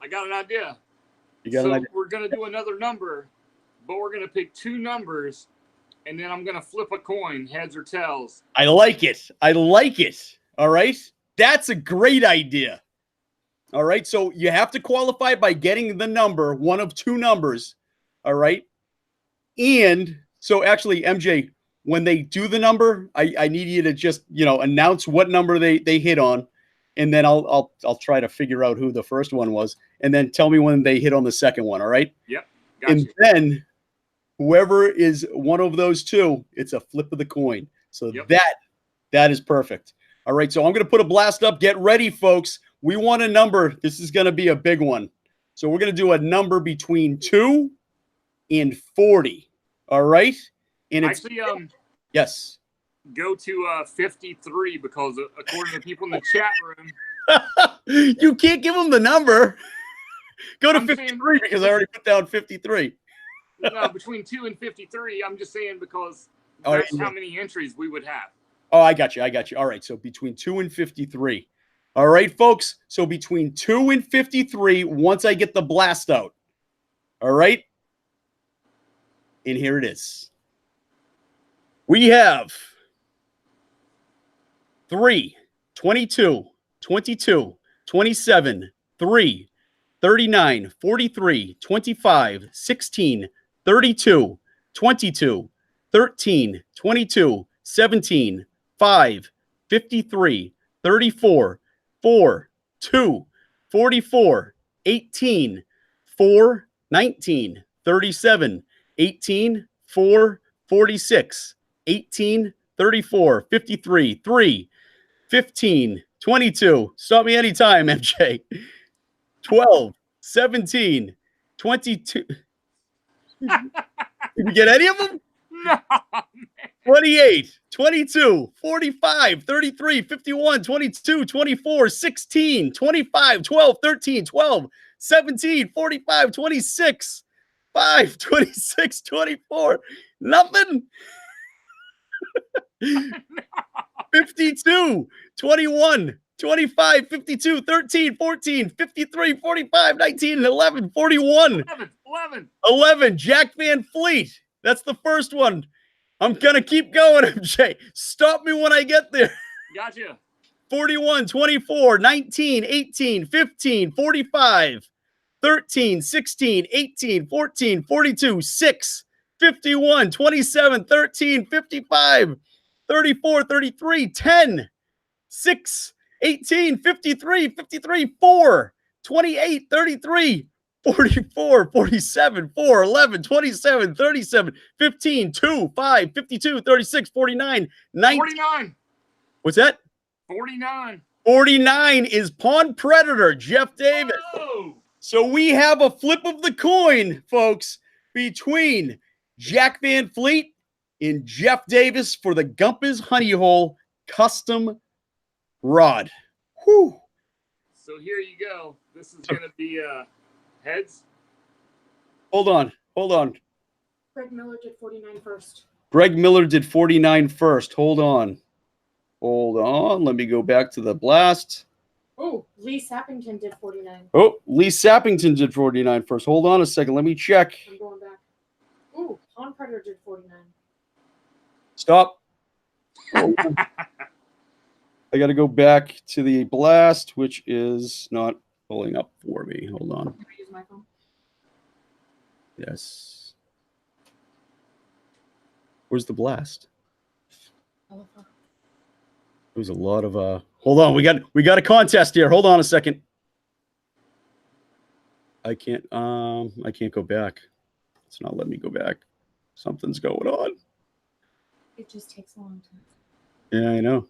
I got an idea. So we're going to do another number, but we're going to pick two numbers, and then I'm going to flip a coin, heads or tails. I like it. All right. That's a great idea. All right. So you have to qualify by getting the number, one of two numbers. All right. And so actually, MJ, when they do the number, I need you to just, announce what number they hit on. And then I'll try to figure out who the first one was. And then tell me when they hit on the second one. All right. Yep. And then whoever is one of those two, it's a flip of the coin. So that is perfect. All right. So I'm going to put a blast up. Get ready, folks. We want a number. This is going to be a big one. So we're going to do a number between 2 and 40. All right. And it's actually, yes. Go to 53 because according to people in the chat room, you can't give them the number. Go to 53 because I already put down 53. No, between 2 and 53. I'm just saying because that's how many entries we would have. Oh, I got you. All right. So between 2 and 53. All right, folks. So between 2 and 53, once I get the blast out. All right. And here it is. We have 3, 22, 22, 27, 3, 39, 43, 25, 16, 32, 22, 13, 22, 17, 5, 53, 34, 4, 2, 44, 18, 4, 19, 37, 18, 4, 46, 18, 34, 53, 3, 15, 22. Stop me anytime, MJ. 12, 17, 22. Did you get any of them? No, man. 28, 22, 45, 33, 51, 22, 24, 16, 25, 12, 13, 12, 17, 45, 26, 5, 26, 24. Nothing. 52, 21, 25, 52, 13, 14, 53, 45, 19, 11, 41. 11, Jack Van Fleet. That's the first one. I'm going to keep going, MJ. Stop me when I get there. Gotcha. 41, 24, 19, 18, 15, 45, 13, 16, 18, 14, 42, 6, 51, 27, 13, 55, 34, 33, 10, 6, 18, 53, 53, 4, 28, 33, 44, 47, 4, 11, 27, 37, 15, 2, 5, 52, 36, 49, 19. 49. What's that? 49. 49 is Pawn Predator, Jeff Davis. Whoa. So we have a flip of the coin, folks, between Jack Van Fleet and Jeff Davis for the Gumpers Honey Hole custom rod. Whew. So here you go. This is going to be heads. Hold on. Greg Miller did 49 first. Greg Miller did 49 first. Hold on. Let me go back to the blast. Oh, Lee Sappington did 49. Oh, Lee Sappington did 49 first. Hold on a second. Let me check. I'm going back. Ooh, Pawn Predator did 49. Stop. I got to go back to the blast, which is not pulling up for me. Hold on. Can I use my phone? Yes. Where's the blast? There was a lot of hold on, we got a contest here. Hold on a second. I can't go back. It's not letting me go back. Something's going on. It just takes a long time. Yeah, I know.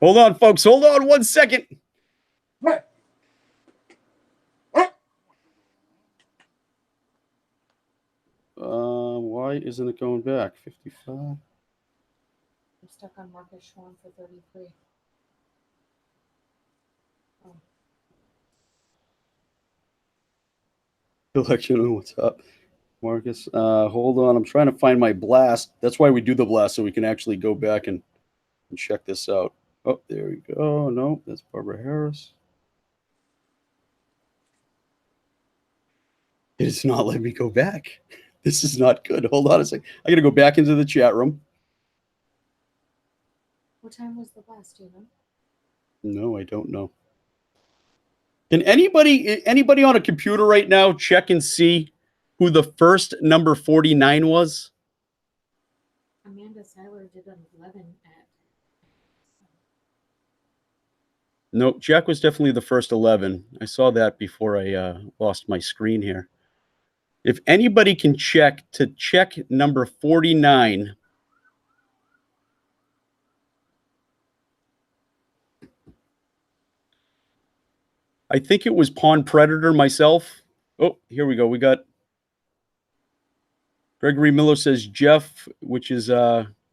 Hold on, folks. Hold on 1 second. Why isn't it going back? 55. I'm stuck on Marcus Schwann for 33. Oh. Election, what's up, Marcus? Hold on. I'm trying to find my blast. That's why we do the blast, so we can actually go back and check this out. Oh, there we go. No, that's Barbara Harris. It is not letting me go back. This is not good. Hold on a second. I got to go back into the chat room. What time was the blast, do you know? No, I don't know. Can anybody on a computer right now check and see who the first number 49 was? Amanda Seiler did an 11 at. No, Jack was definitely the first 11. I saw that before I lost my screen here. If anybody can check number 49. I think it was Pawn Predator myself. Oh, here we go. We got Gregory Miller says Jeff, which is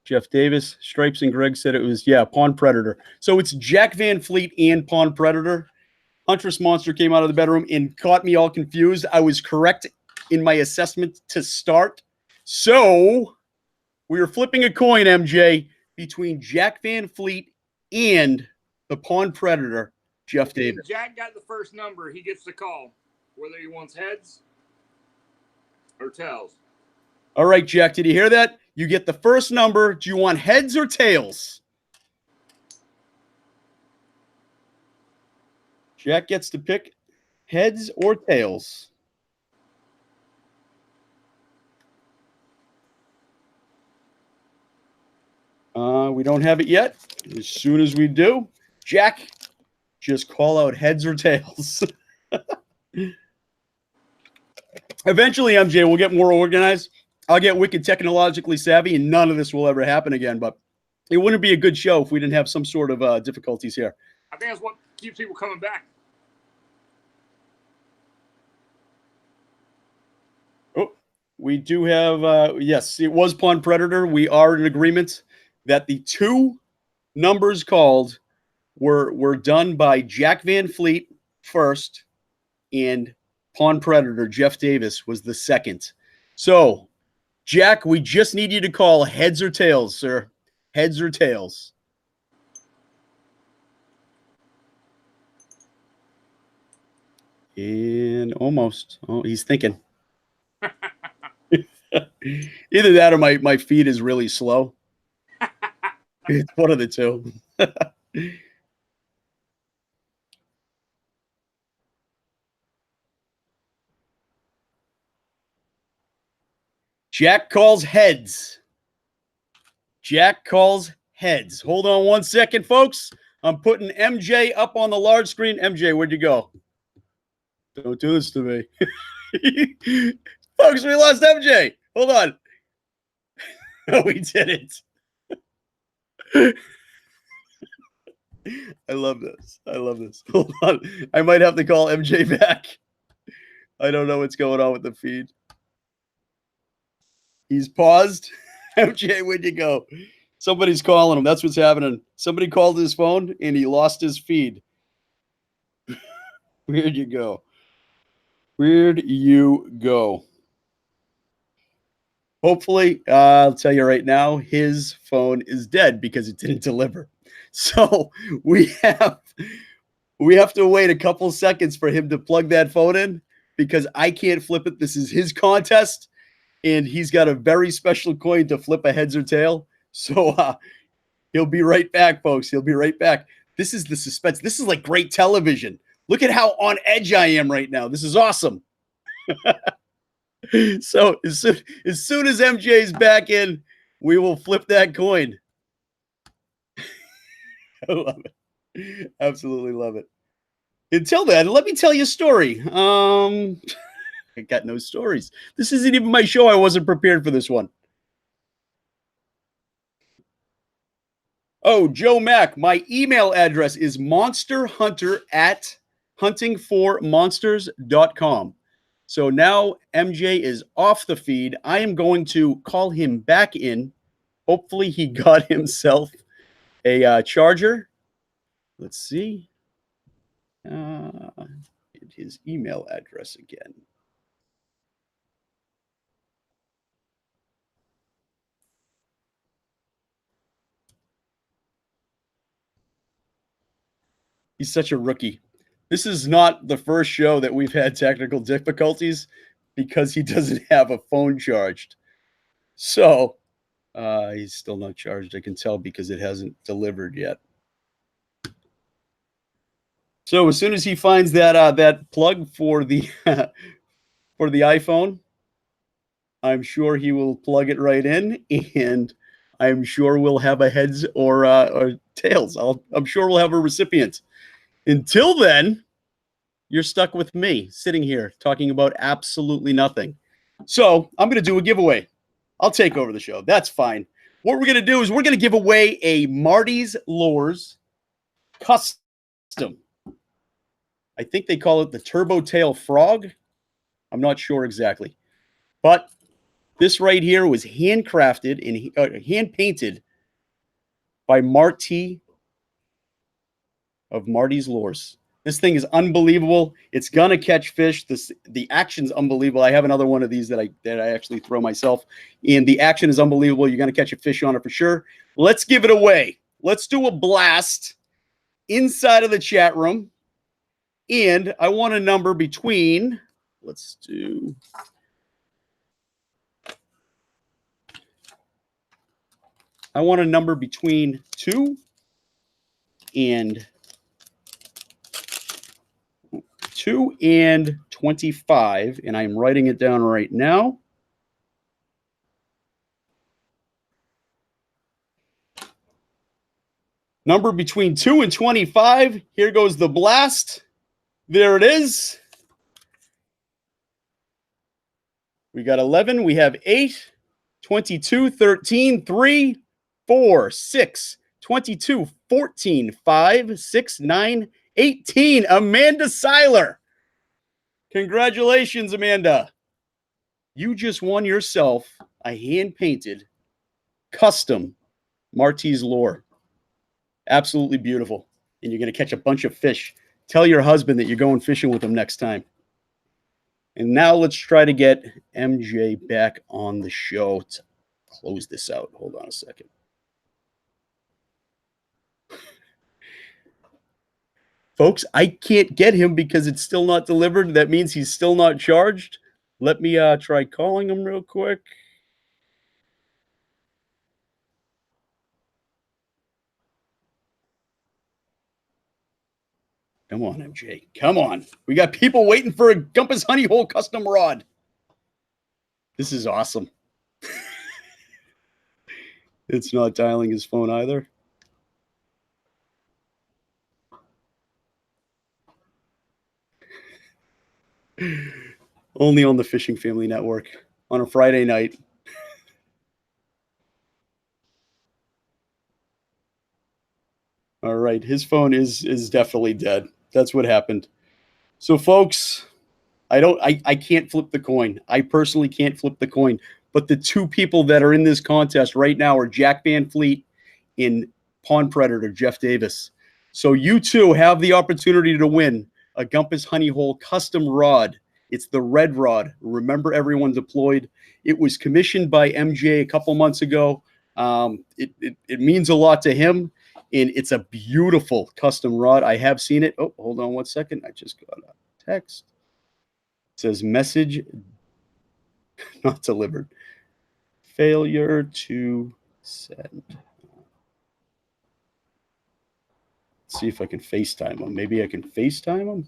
Jeff Davis. Stripes and Greg said it was, Pawn Predator. So it's Jack Van Fleet and Pawn Predator. Huntress Monster came out of the bedroom and caught me all confused. I was correct in my assessment to start. So we were flipping a coin, MJ, between Jack Van Fleet and the Pawn Predator, Jeff Davis. If Jack got the first number, he gets the call, whether he wants heads or tails. All right, Jack, did you hear that? You get the first number. Do you want heads or tails? Jack gets to pick heads or tails. We don't have it yet. As soon as we do, Jack, just call out heads or tails. Eventually, MJ, we'll get more organized. I'll get wicked technologically savvy, and none of this will ever happen again. But it wouldn't be a good show if we didn't have some sort of difficulties here. I think that's what keeps people coming back. Oh, We do have, yes, it was Pawn Predator. We are in agreement that the two numbers called were done by Jack Van Fleet first, and Pawn Predator, Jeff Davis, was the second. So, Jack, we just need you to call heads or tails, sir. Heads or tails. And almost. Oh, he's thinking. Either that or my feed is really slow. It's one of the two. Jack calls heads. Jack calls heads. Hold on one second, folks. I'm putting MJ up on the large screen. MJ, where'd you go? Don't do this to me. Folks, we lost MJ. Hold on. No, we didn't. I love this. I love this. Hold on. I might have to call MJ back. I don't know what's going on with the feed. He's paused. MJ, where'd you go? Somebody's calling him. That's what's happening. Somebody called his phone and he lost his feed. Where'd you go? Where'd you go? Hopefully, I'll tell you right now, his phone is dead because it didn't deliver. So we have to wait a couple seconds for him to plug that phone in because I can't flip it. This is his contest, and he's got a very special coin to flip a heads or tail. So he'll be right back, folks. He'll be right back. This is the suspense. This is like great television. Look at how on edge I am right now. This is awesome. So as soon as MJ's back in, we will flip that coin. I love it. Absolutely love it. Until then, let me tell you a story. I got no stories. This isn't even my show. I wasn't prepared for this one. Oh, Joe Mack. My email address is monsterhunter@huntingformonsters.com. So now MJ is off the feed. I am going to call him back in. Hopefully he got himself a charger. Let's see. His email address again. He's such a rookie. This is not the first show that we've had technical difficulties because he doesn't have a phone charged. So he's still not charged. I can tell because it hasn't delivered yet. So as soon as he finds that plug for the for the iPhone, I'm sure he will plug it right in, and I'm sure we'll have a heads or tails. I'm sure we'll have a recipient. Until then, you're stuck with me sitting here talking about absolutely nothing. So I'm going to do a giveaway. I'll take over the show. That's fine. What we're going to do is we're going to give away a Marty's Lures custom. I think they call it the Turbo Tail Frog. I'm not sure exactly. But this right here was handcrafted and hand painted by Marty of Marty's Lures. This thing is unbelievable. It's gonna catch fish. The action's unbelievable. I have another one of these that I actually throw myself, and the action is unbelievable. You're gonna catch a fish on it for sure. Let's give it away. Let's do a blast inside of the chat room, and I want a number between. Let's do. I want a number between 2 and 25, and I'm writing it down right now. Number between 2 and 25. Here goes the blast. There it is. We got 11. We have 8, 22, 13, 3, 4, 6, 22, 14, 5, 6, 9, 18. Amanda Seiler. Congratulations, Amanda. You just won yourself a hand-painted, custom Martese lure. Absolutely beautiful. And you're going to catch a bunch of fish. Tell your husband that you're going fishing with him next time. And now let's try to get MJ back on the show to close this out. Hold on a second. Folks, I can't get him because it's still not delivered. That means he's still not charged. Let me try calling him real quick. Come on, MJ. Come on. We got people waiting for a Gumpus Honey Hole custom rod. This is awesome. It's not dialing his phone either. Only on the Fishing Family Network on a Friday night. All right, his phone is definitely dead. That's what happened. So, folks, I can't flip the coin. I personally can't flip the coin. But the two people that are in this contest right now are Jack Van Fleet and Pond Predator Jeff Davis. So you two have the opportunity to win a Gumpus Honey Hole custom rod. It's the red rod. Remember, everyone deployed. It was commissioned by MJ a couple months ago. It means a lot to him, and it's a beautiful custom rod. I have seen it. Oh, hold on one second. I just got a text. It says message not delivered. Failure to send. Let's see if I can FaceTime him. Maybe I can FaceTime him.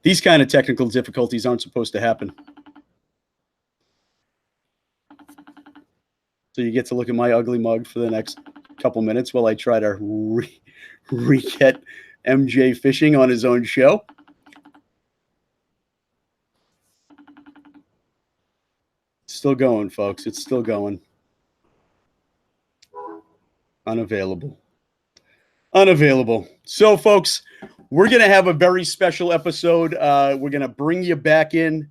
These kind of technical difficulties aren't supposed to happen. So you get to look at my ugly mug for the next couple minutes while I try to re-get MJ fishing on his own show. Still going, folks. It's still going. Unavailable. So, folks, we're going to have a very special episode. We're going to bring you back in.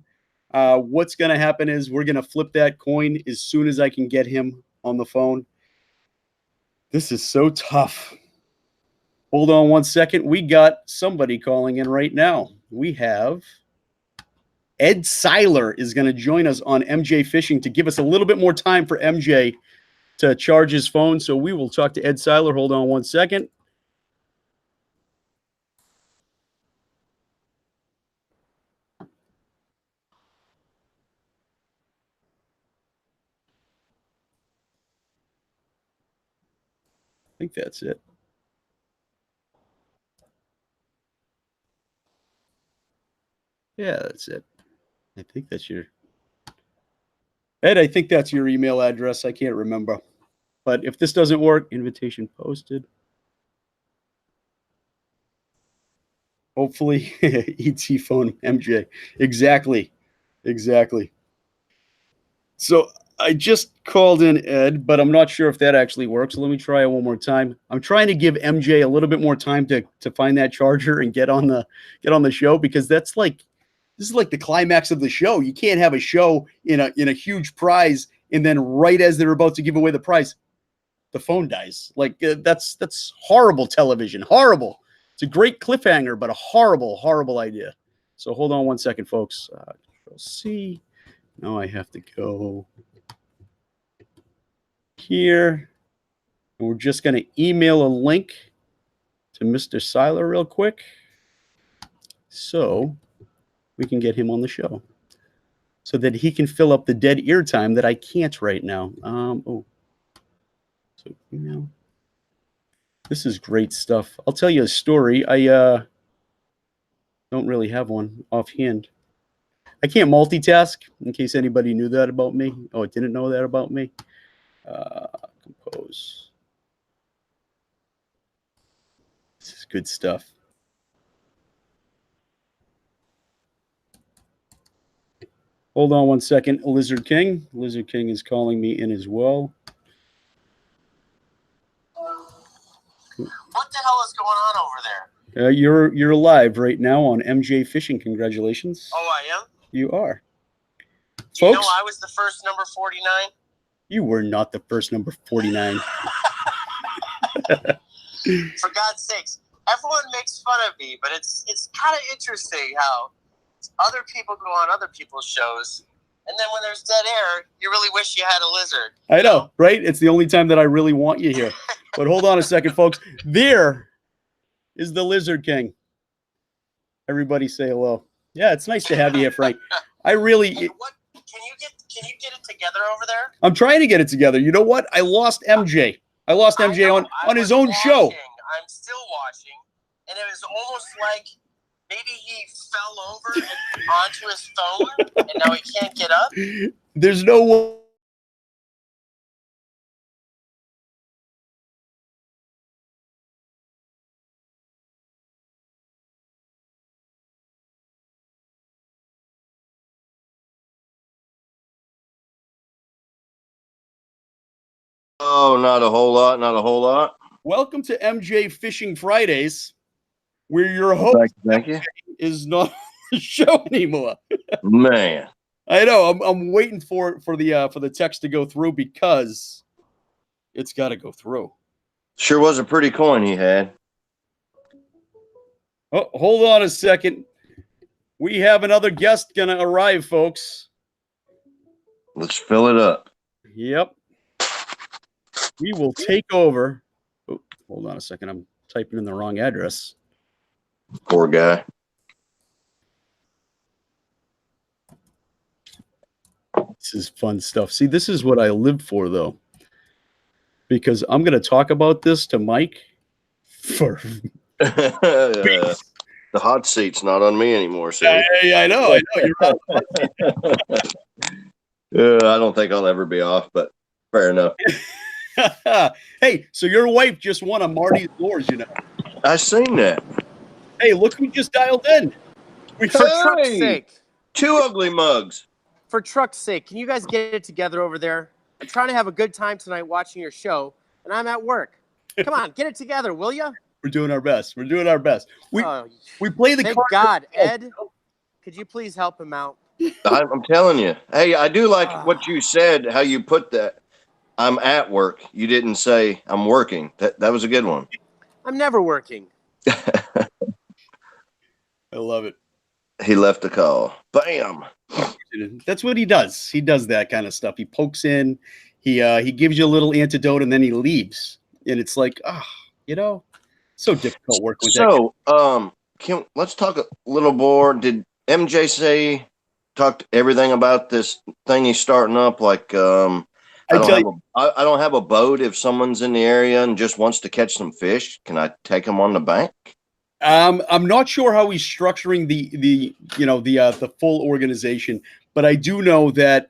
What's going to happen is we're going to flip that coin as soon as I can get him on the phone. This is so tough. Hold on one second. We got somebody calling in right now. We have Ed Seiler is going to join us on MJ Fishing to give us a little bit more time for MJ to charge his phone. So we will talk to Ed Seiler. Hold on one second. I think that's it. Yeah, that's it. I think that's your Ed. I think that's your email address. I can't remember. But if this doesn't work, invitation posted. Hopefully, ET phone MJ. Exactly. So I just called in Ed, but I'm not sure if that actually works. So let me try it one more time. I'm trying to give MJ a little bit more time to find that charger and get on the show, because this is like the climax of the show. You can't have a show in a huge prize and then right as they're about to give away the prize, the phone dies. Like that's horrible television. Horrible. It's a great cliffhanger, but a horrible idea. So hold on one second, folks. Control C. Now I have to go here. And we're just going to email a link to Mr. Seiler real quick so we can get him on the show so that he can fill up the dead ear time that I can't right now. So email. This is great stuff. I'll tell you a story. I don't really have one offhand. I can't multitask, in case anybody knew that about me. Oh, it didn't know that about me. Compose. This is good stuff. Hold on one second, Lizard King. Lizard King is calling me in as well. What the hell is going on over there? You're live right now on MJ Fishing. Congratulations. Oh, I am? You are. Do you Folks, know I was the first number 49? you were not the first number 49. For God's sakes, everyone makes fun of me, but it's kind of interesting how other people go on other people's shows, and then when there's dead air, you really wish you had a lizard. I know, right? It's the only time that I really want you here. But hold on a second, folks. There is the Lizard King. Everybody say hello. Yeah, it's nice to have you here, Frank. I really... Hey, what, can you get it together over there? I'm trying to get it together. You know what? I lost MJ. I lost MJ on his own show. I'm still watching, and it was almost like maybe he fell over and onto his phone, and now he can't get up. There's no way. Oh, not a whole lot. Not a whole lot. Welcome to MJ Fishing Fridays, where your host Thank you. is not on the show anymore. Man, I know. I'm waiting for the text to go through because it's got to go through. sure was a pretty coin he had. Oh, hold on a second. We have another guest gonna arrive, folks. Let's fill it up. Yep. We will take over. Oh, hold on a second. I'm typing in the wrong address. Poor guy. This is fun stuff. See, this is what I live for, though, because I'm going to talk about this to Mike for. The hot seat's not on me anymore. See? I know. You're right. I don't think I'll ever be off, but fair enough. Hey, so your wife just won a Marty's Doors, you know. I seen that. Hey, look who just dialed in. For truck's sake. Two ugly mugs. For truck's sake, can you guys get it together over there? I'm trying to have a good time tonight watching your show, and I'm at work. Come on, get it together, will you? We're doing our best. We play the thank card. God, Ed. Could you please help him out? I'm telling you. Hey, I do like what you said, how you put that. I'm at work. You didn't say I'm working. That was a good one. I'm never working. I love it. He left a call. Bam. That's what he does. He does that kind of stuff. He pokes in, he gives you a little antidote, and then he leaves. And it's like, so difficult working with that. Let's talk a little more. Did MJ talk everything about this thing he's starting up? Like, I don't have a boat. If someone's in the area and just wants to catch some fish, can I take them on the bank? I'm not sure how he's structuring the full organization, but I do know that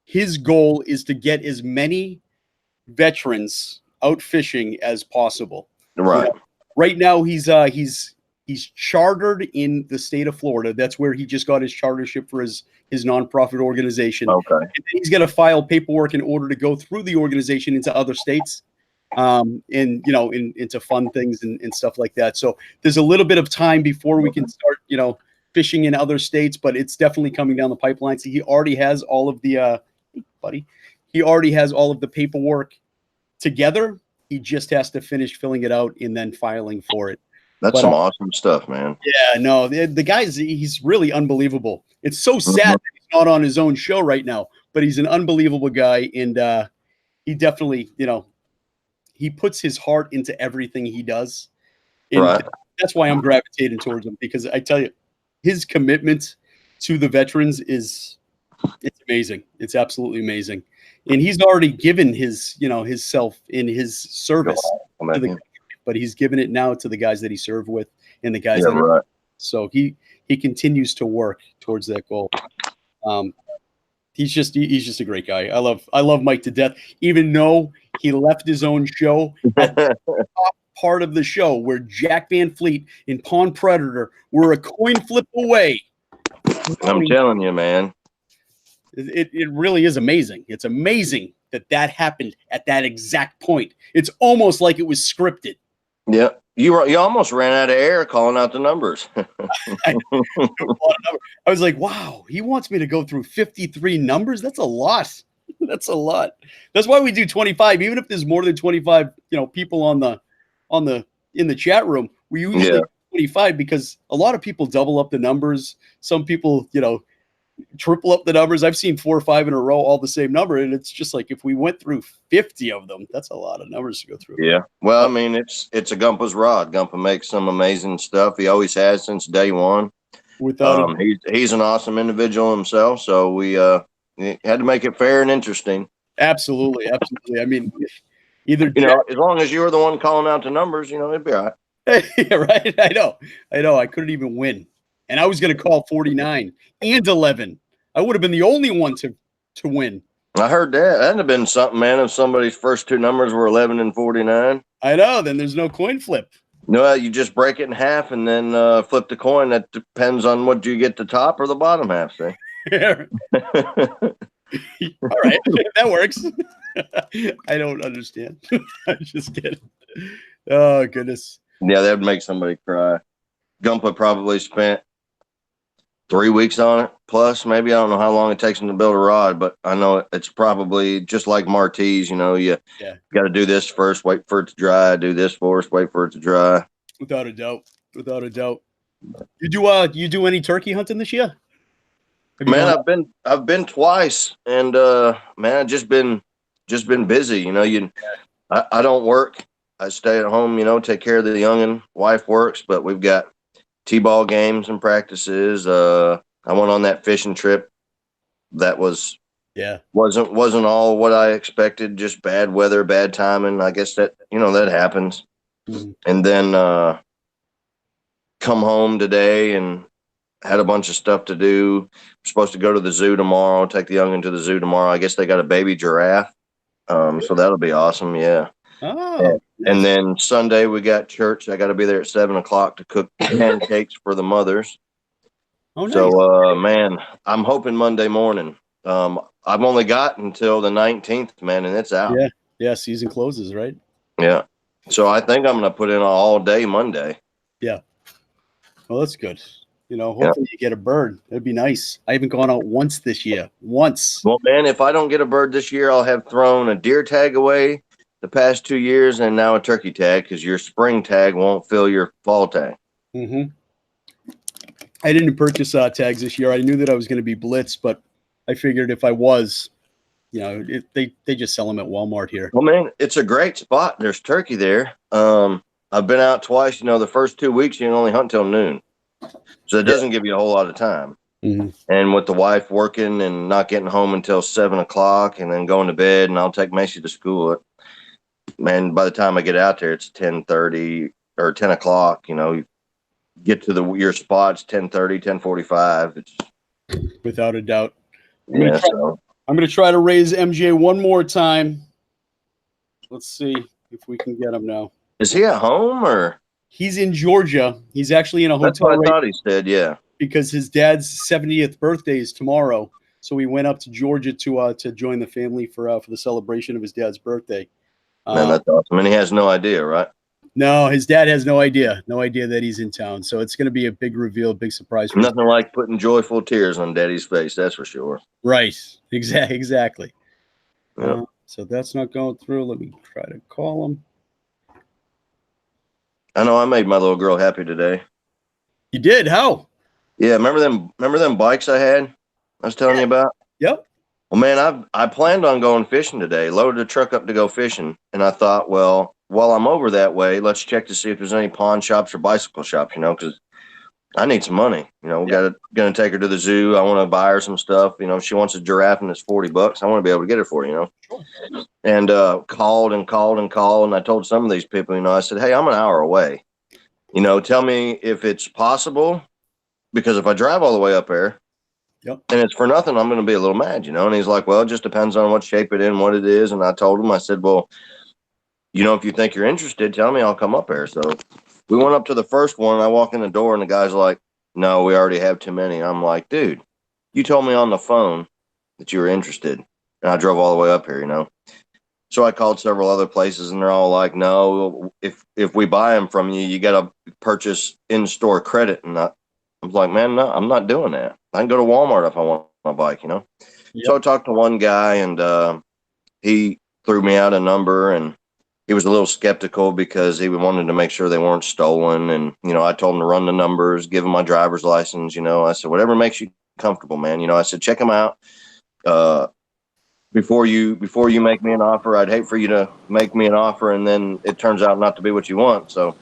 his goal is to get as many veterans out fishing as possible. Right. Right now, he's chartered in the state of Florida. That's where he just got his chartership for his nonprofit organization. Okay. And he's going to file paperwork in order to go through the organization into other states. Into fun things and stuff like that. So there's a little bit of time before we can start, fishing in other states, but it's definitely coming down the pipeline. So he already has all of the, he already has all of the paperwork together. He just has to finish filling it out and then filing for it. That's some awesome stuff, man. Yeah, no, the guy's, he's really unbelievable. It's so sad that he's not on his own show right now, but he's an unbelievable guy. And he definitely, he puts his heart into everything he does. And right. That's why I'm gravitating towards him, because I tell you, his commitment to the veterans it's amazing. It's absolutely amazing. And he's already given his self in his service to the country, but he's given it now to the guys that he served with and the guys so he continues to work towards that goal. He's just a great guy. I love Mike to death, even though he left his own show at the top part of the show where Jack Van Fleet and Pond Predator were a coin flip away. I'm telling you, man. It really is amazing. It's amazing that happened at that exact point. It's almost like it was scripted. Yeah. You almost ran out of air calling out the numbers. I was like, wow, he wants me to go through 53 numbers. That's a lot. That's a lot. That's why we do 25. Even if there's more than 25, people in the chat room, we usually do 25 because a lot of people double up the numbers. Some people, triple up the numbers. I've seen 4 or 5 in a row, all the same number. And it's just like, if we went through 50 of them, that's a lot of numbers to go through. Yeah. Well, I mean, it's a Gumpa's rod. Gumpa makes some amazing stuff. He always has since day one. Without he's an awesome individual himself. So we had to make it fair and interesting. Absolutely. Absolutely. I mean, either, as long as you were the one calling out the numbers, it'd be all right. Right. I know. I couldn't even win. And I was going to call 49 and 11. I would have been the only one to win. I heard that. That'd have been something, man, if somebody's first 2 numbers were 11 and 49. I know. Then there's no coin flip. No, you just break it in half and then flip the coin. That depends on what you get the top or the bottom half, see? All right. That works. I don't understand. I just get it. Oh, goodness. Yeah, that would make somebody cry. Gumpa probably spent 3 weeks on it, plus maybe. I don't know how long it takes them to build a rod, but I know it's probably just like Martys. You got to do this first, wait for it to dry. Do this first, wait for it to dry. Without a doubt. You do any turkey hunting this year? Man, I've been twice, and man, I've just been busy. I don't work. I stay at home. Take care of the youngin'. Wife works, but we've got T-ball games and practices. I went on that fishing trip. That wasn't all what I expected. Just bad weather, bad timing. I guess that that happens. Mm-hmm. And then come home today and had a bunch of stuff to do. We're supposed to go to the zoo tomorrow. Take the youngin' to the zoo tomorrow. I guess they got a baby giraffe. So that'll be awesome. Yeah. Oh. And then Sunday we got church. I got to be there at 7:00 to cook pancakes for the mothers. Oh, nice. So, man, I'm hoping Monday morning. I've only got until the 19th, man, and it's out. Yeah. Season closes, right? Yeah. So I think I'm going to put in all day Monday. Yeah. Well, that's good. Hopefully you get a bird. That'd be nice. I haven't gone out once this year. Once. Well, man, if I don't get a bird this year, I'll have thrown a deer tag away the past 2 years and now a turkey tag because your spring tag won't fill your fall tag. Mm-hmm. I didn't purchase tags this year. I knew that I was going to be blitzed, but I figured if I was, they just sell them at Walmart here. Well, man, it's a great spot. There's turkey there. I've been out twice. The first 2 weeks you can only hunt till noon. So it doesn't give you a whole lot of time. Mm-hmm. And with the wife working and not getting home until 7:00 and then going to bed, and I'll take Macy to school. Man, by the time I get out there, it's 10:30 or 10:00. You get to your spots 10:30, 10:45. It's without a doubt. I'm going to try to raise MJ one more time. Let's see if we can get him now. Is he at home or? He's in Georgia. He's actually in a hotel. That's what I thought he said, yeah. Because his dad's 70th birthday is tomorrow. So we went up to Georgia to join the family for the celebration of his dad's birthday. Man, that's awesome. And he has no idea, right? No, his dad has no idea. No idea that he's in town. So it's going to be a big reveal, big surprise. For Nothing like putting joyful tears on Daddy's face, that's for sure. Right. Exactly. Yep. So that's not going through. Let me try to call him. I know I made my little girl happy today. You did? How? Yeah, remember them bikes I had? I was telling you about? Yep. Well, man, I planned on going fishing today. Loaded the truck up to go fishing, and I thought, well, while I'm over that way, let's check to see if there's any pawn shops or bicycle shops, because I need some money. Gonna take her to the zoo. I want to buy her some stuff. If she wants a giraffe and it's $40, I want to be able to get it for her, Sure. And called, and I told some of these people, I said, hey, I'm an hour away. Tell me if it's possible, because if I drive all the way up there, yep, and it's for nothing, I'm going to be a little mad, And he's like, well, it just depends on what shape it is and what it is. And I told him, I said, well, if you think you're interested, tell me, I'll come up there. So we went up to the first one. I walk in the door and the guy's like, no, we already have too many. I'm like, dude, you told me on the phone that you were interested. And I drove all the way up here, So I called several other places, and they're all like, "No, if we buy them from you, you got to purchase in-store credit." And I was like, "Man, no, I'm not doing that. I can go to Walmart if I want my bike, you know." Yep. So I talked to one guy, and he threw me out a number, and he was a little skeptical because he wanted to make sure they weren't stolen. And I told him to run the numbers, give him my driver's license. I said, whatever makes you comfortable, man. I said, check them out. Before you make me an offer, I'd hate for you to make me an offer and then it turns out not to be what you want. So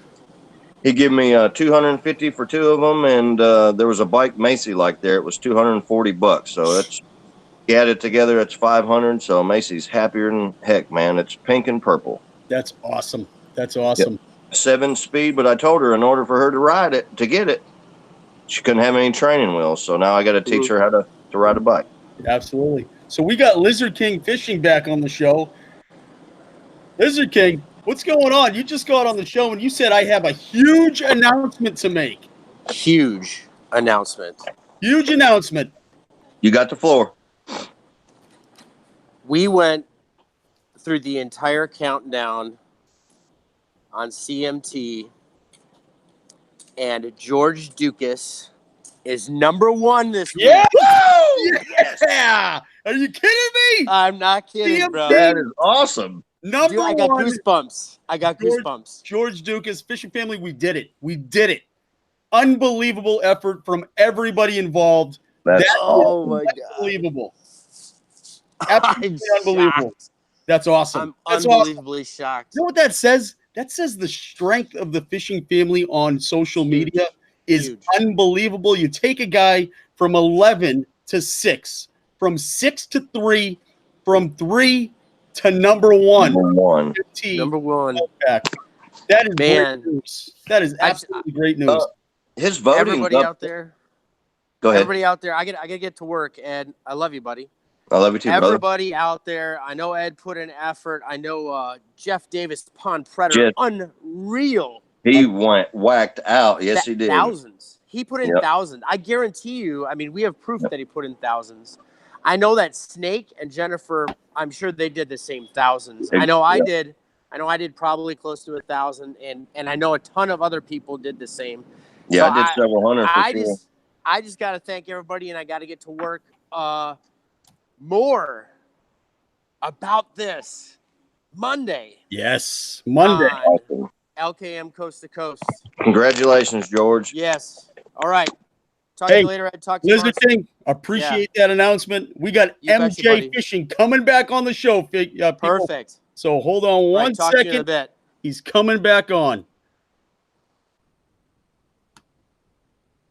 he gave me $250 for two of them, and there was a bike Macy like there. It was $240. So it's you add it together, it's $500. So Macy's happier than heck, man. It's pink and purple. That's awesome. That's awesome. Yep. 7-speed, but I told her in order for her to ride it, to get it, she couldn't have any training wheels. So now I got to teach her how to ride a bike. Absolutely. So we got Lizard King Fishing back on the show. Lizard King, what's going on? You just got on the show and you said I have a huge announcement to make. Huge announcement. Huge announcement. You got the floor. We went through the entire countdown on CMT, and George Dukas is number 1 this week. Yeah! Yeah! Are you kidding me? I'm not kidding, CMT. bro. That is awesome. Number Dude, I got 1. goosebumps. I got goosebumps. George Dukas, Fishing Family, we did it. We did it. Unbelievable effort from everybody involved. Oh my God. Unbelievable. Absolutely unbelievable. That's awesome. I'm That's unbelievably awesome. shocked. You know what that says? That says the strength of the Fishing Family on social media is Huge. unbelievable. You take a guy from 11 to 6, from 6 to 3, from 3 to number 1. Number 1. That is Man. great news. That is absolutely great news. His voting. Everybody out there. Go ahead. Everybody out there. I gotta get to work, Ed. I love you, buddy. I love you too, brother. Everybody out there. I know Ed put in effort. I know Jeff Davis, Pond Predator, unreal. He went whacked out. Yes, he did. Thousands. He put in thousands. I guarantee you. I mean, we have proof that he put in thousands. I know that Snake and Jennifer, I'm sure they did the same thousands. I know I did. I know I did probably close to 1,000, and I know a ton of other people did the same. Yeah, So I did several hundred for sure. I just got to thank everybody, and I got to get to work. More about this Monday. Yes, Monday. On LKM Coast to Coast. Congratulations, George. Yes. All right. Talk to you later. Ed. Talk to you. Lizard King, appreciate that announcement. We got MJ Fishing coming back on the show. People. Perfect. So hold on one talk to you second. in a bit. He's coming back on.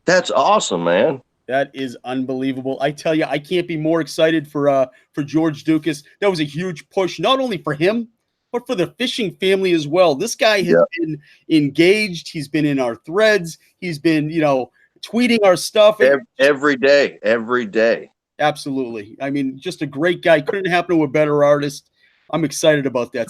That's awesome, man. That is unbelievable. I tell you, I can't be more excited for George Dukas. That was a huge push, not only for him, but for the Fishing Family as well. This guy has been engaged. He's been in our threads. He's been, tweeting our stuff. Every day. Absolutely. I mean, just a great guy. Couldn't happen to a better artist. I'm excited about that.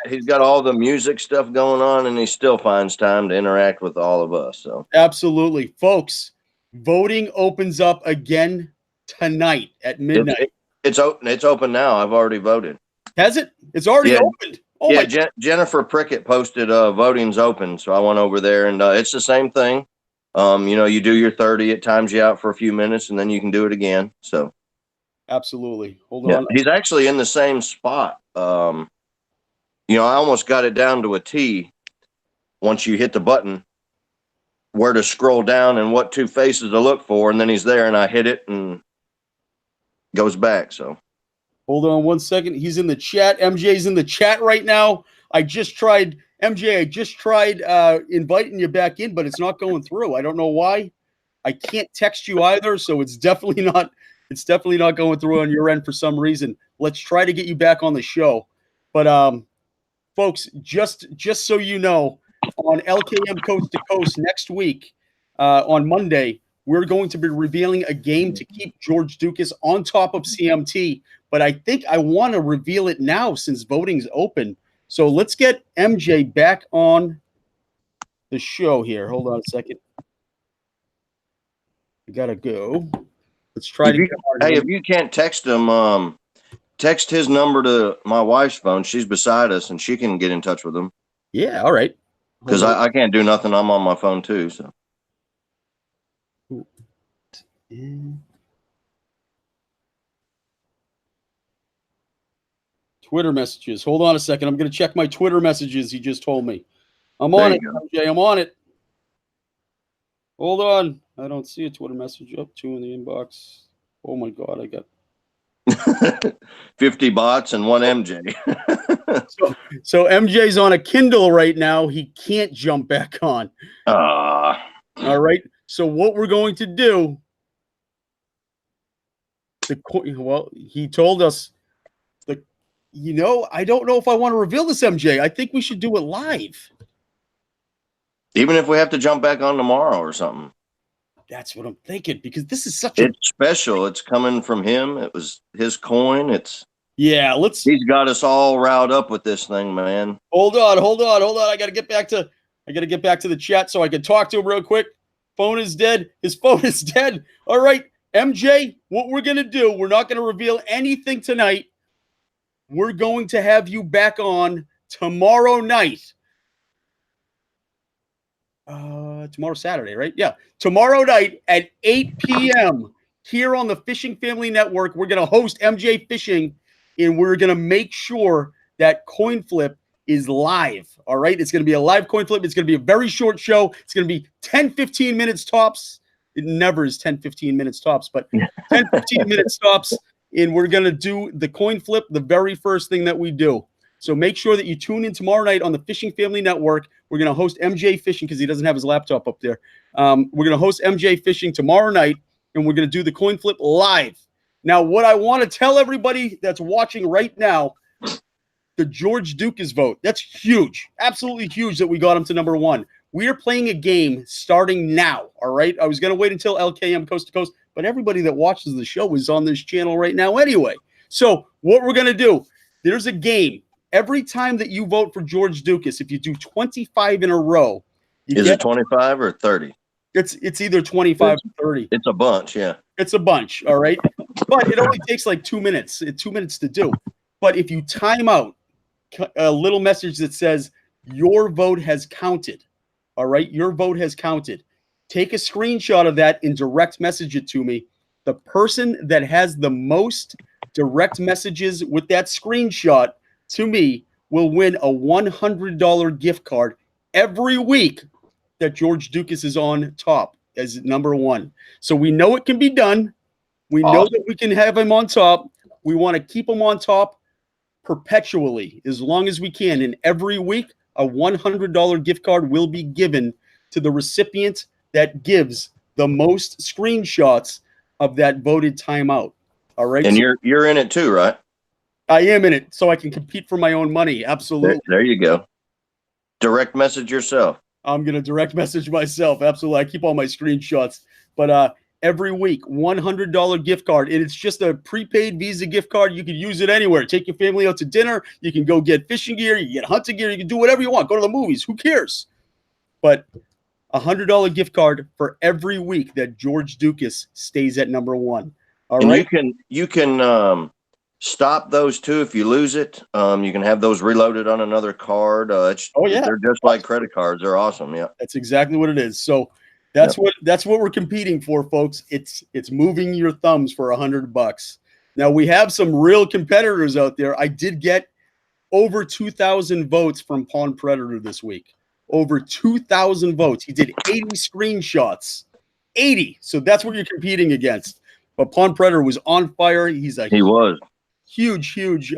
He's got all the music stuff going on, and he still finds time to interact with all of us. So absolutely, folks. Voting opens up again tonight at midnight. It's open. It's open now. I've already voted. Has it? It's already opened. Oh yeah, Jennifer Prickett posted voting's open, so I went over there, and it's the same thing. You do your 30, it times you out for a few minutes, and then you can do it again. So absolutely. Hold on. He's actually in the same spot. I almost got it down to a T once you hit the button, where to scroll down and what 2 faces to look for, and then he's there, and I hit it and goes back. So hold on one second. He's in the chat. MJ's in the chat right now. I just tried inviting you back in, but it's not going through. I don't know why. I can't text you either, so it's definitely not going through on your end for some reason. Let's try to get you back on the show. But folks, just so you know, on LKM Coast to Coast next week, on Monday, we're going to be revealing a game to keep George Dukas on top of CMT. But I think I want to reveal it now since voting's open. So let's get MJ back on the show here. Hold on a second. I gotta go. Let's try to. If you can't text him, text his number to my wife's phone. She's beside us, and she can get in touch with him. Yeah, all right. Because I can't do nothing. I'm on my phone too. So. Twitter messages. Hold on a second. I'm going to check my Twitter messages. He just told me. I'm on it, MJ. I'm on it. Hold on. I don't see a Twitter message. Up 2 in the inbox. Oh my God, I got 50 bots and 1 MJ. so MJ's on a Kindle right now. He can't jump back on. All right. So what we're going to do, he told us, I don't know if I want to reveal this, MJ. I think we should do it live. Even if we have to jump back on tomorrow or something. That's what I'm thinking, because this is it's special. It's coming from him. It was his coin. He's got us all riled up with this thing, man. Hold on. I got to get back to the chat so I can talk to him real quick. Phone is dead. His phone is dead. All right, MJ, what we're going to do, we're not going to reveal anything tonight. We're going to have you back on tomorrow night. Tomorrow's Saturday, right? Yeah. Tomorrow night at 8 p.m. here on the Fishing Family Network. We're going to host MJ Fishing, and we're going to make sure that coin flip is live. All right. It's going to be a live coin flip. It's going to be a very short show. It's going to be 10, 15 minutes tops. It never is 10, 15 minutes tops, but 10, 15 minutes tops. And we're going to do the coin flip, the very first thing that we do. So make sure that you tune in tomorrow night on the Fishing Family Network. We're going to host MJ Fishing because he doesn't have his laptop up there. We're going to host MJ Fishing tomorrow night, and we're going to do the coin flip live. Now, what I want to tell everybody that's watching right now, the George Dukas vote, that's huge, absolutely huge that we got him to number 1. We are playing a game starting now, all right? I was going to wait until LKM Coast to Coast, but everybody that watches the show is on this channel right now anyway. So what we're going to do, there's a game. Every time that you vote for George Dukas, if you do 25 in a row, is it 25 or 30? It's either 25 or 30. It's a bunch, yeah. It's a bunch, all right? But it only takes like 2 minutes. 2 minutes to do. But if you time out, a little message that says your vote has counted, all right? Your vote has counted. Take a screenshot of that and direct message it to me. The person that has the most direct messages with that screenshot to me will win a $100 gift card every week that George Dukas is on top as number 1. So we know it can be done. We know that we can have him on top. We want to keep him on top perpetually as long as we can. And every week, a $100 gift card will be given to the recipient that gives the most screenshots of that voted timeout. All right. And you're in it too, right? I am in it, so I can compete for my own money. Absolutely. There you go. Direct message yourself. I'm going to direct message myself. Absolutely. I keep all my screenshots. But every week, $100 gift card. And it's just a prepaid Visa gift card. You can use it anywhere. Take your family out to dinner. You can go get fishing gear. You can get hunting gear. You can do whatever you want. Go to the movies. Who cares? But $100 gift card for every week that George Dukas stays at number 1. All right. You can stop those too if you lose it. You can have those reloaded on another card. They're just like credit cards. They're awesome. Yeah, that's exactly what it is. So that's what we're competing for, folks. It's moving your thumbs for $100. Now we have some real competitors out there. I did get over 2,000 votes from Pawn Predator this week. Over 2,000 votes. He did 80 screenshots. 80. So that's what you're competing against. But Pawn Predator was on fire. He was huge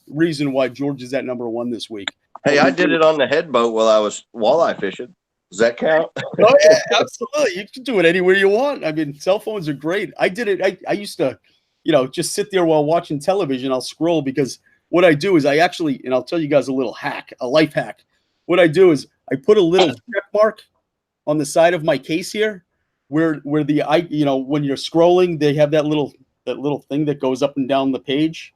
reason why George is at number 1 this week. Hey, I did it on the head boat while I was walleye fishing. Does that count? Oh yeah, absolutely. You can do it anywhere you want. I mean, cell phones are great. I did it. I used to, just sit there while watching television. I'll scroll because what I do is and I'll tell you guys a life hack. What I do is I put a little check mark on the side of my case here where when you're scrolling, they have that little thing that goes up and down the page.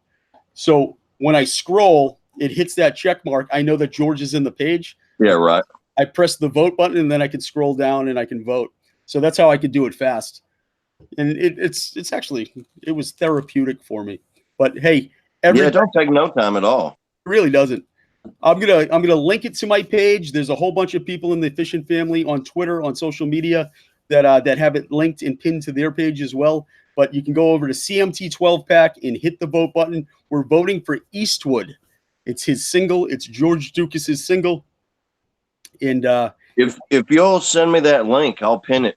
So when I scroll, it hits that check mark. I know that George is in the page. Yeah, right. I press the vote button and then I can scroll down and I can vote. So that's how I could do it fast. And it was therapeutic for me. But hey, Yeah, it don't take no time at all. It really doesn't. I'm gonna link it to my page. There's a whole bunch of people in the fishing family on Twitter, on social media that have it linked and pinned to their page as well. But you can go over to CMT 12 pack and hit the vote button. We're voting for Eastwood. It's his single. It's George Dukas's single. And if you'll send me that link, I'll pin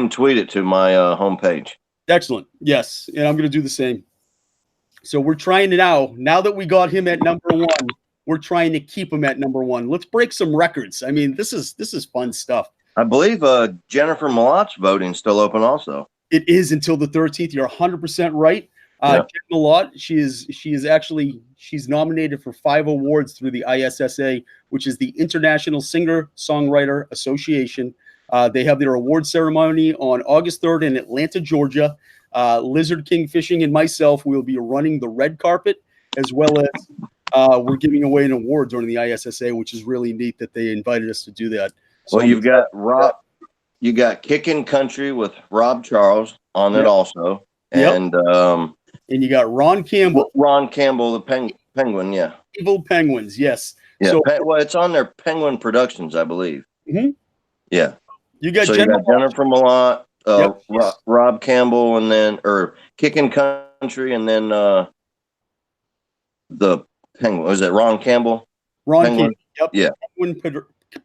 tweet it to my homepage. Excellent. Yes, and I'm gonna do the same. So we're trying to now that we got him at number one, we're trying to keep him at number one. Let's break some records. I mean, this is fun stuff. I believe Jennifer Malot's voting still open also. It is until the 13th. You're 100% right. Jen Malott, she's nominated for 5 awards through the ISSA, which is the International Singer-Songwriter Association. They have their award ceremony on August 3rd in Atlanta, Georgia. Lizard King Fishing and myself will be running the red carpet, as well as we're giving away an award during the ISSA, which is really neat that they invited us to do that. So well, you've got Rob, you got Kickin' Country with Rob Charles on it also, and you got Ron Campbell. Ron Campbell, the Penguin, yeah. Evil Penguins, yes. Yeah, so, well, it's on their Penguin Productions, I believe. Mm-hmm. Yeah. You got Jennifer Malott, Rob Campbell, and then Kickin' Country, and then the Penguin. Was it Ron Campbell? Ron Campbell. Yep. Yeah.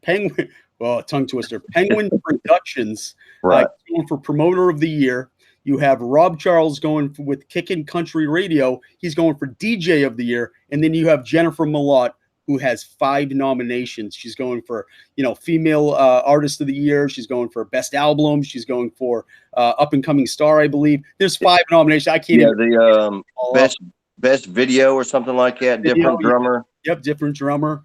Penguin. Oh, tongue twister. Penguin Productions. Right. Going for Promoter of the Year. You have Rob Charles going with Kickin' Country Radio. He's going for DJ of the Year. And then you have Jennifer Malott, who has 5 nominations. She's going for, Female Artist of the Year. She's going for Best Album. She's going for Up and Coming Star, I believe. There's 5 nominations. I can't the best video or something like that. Different drummer. Yep, different drummer.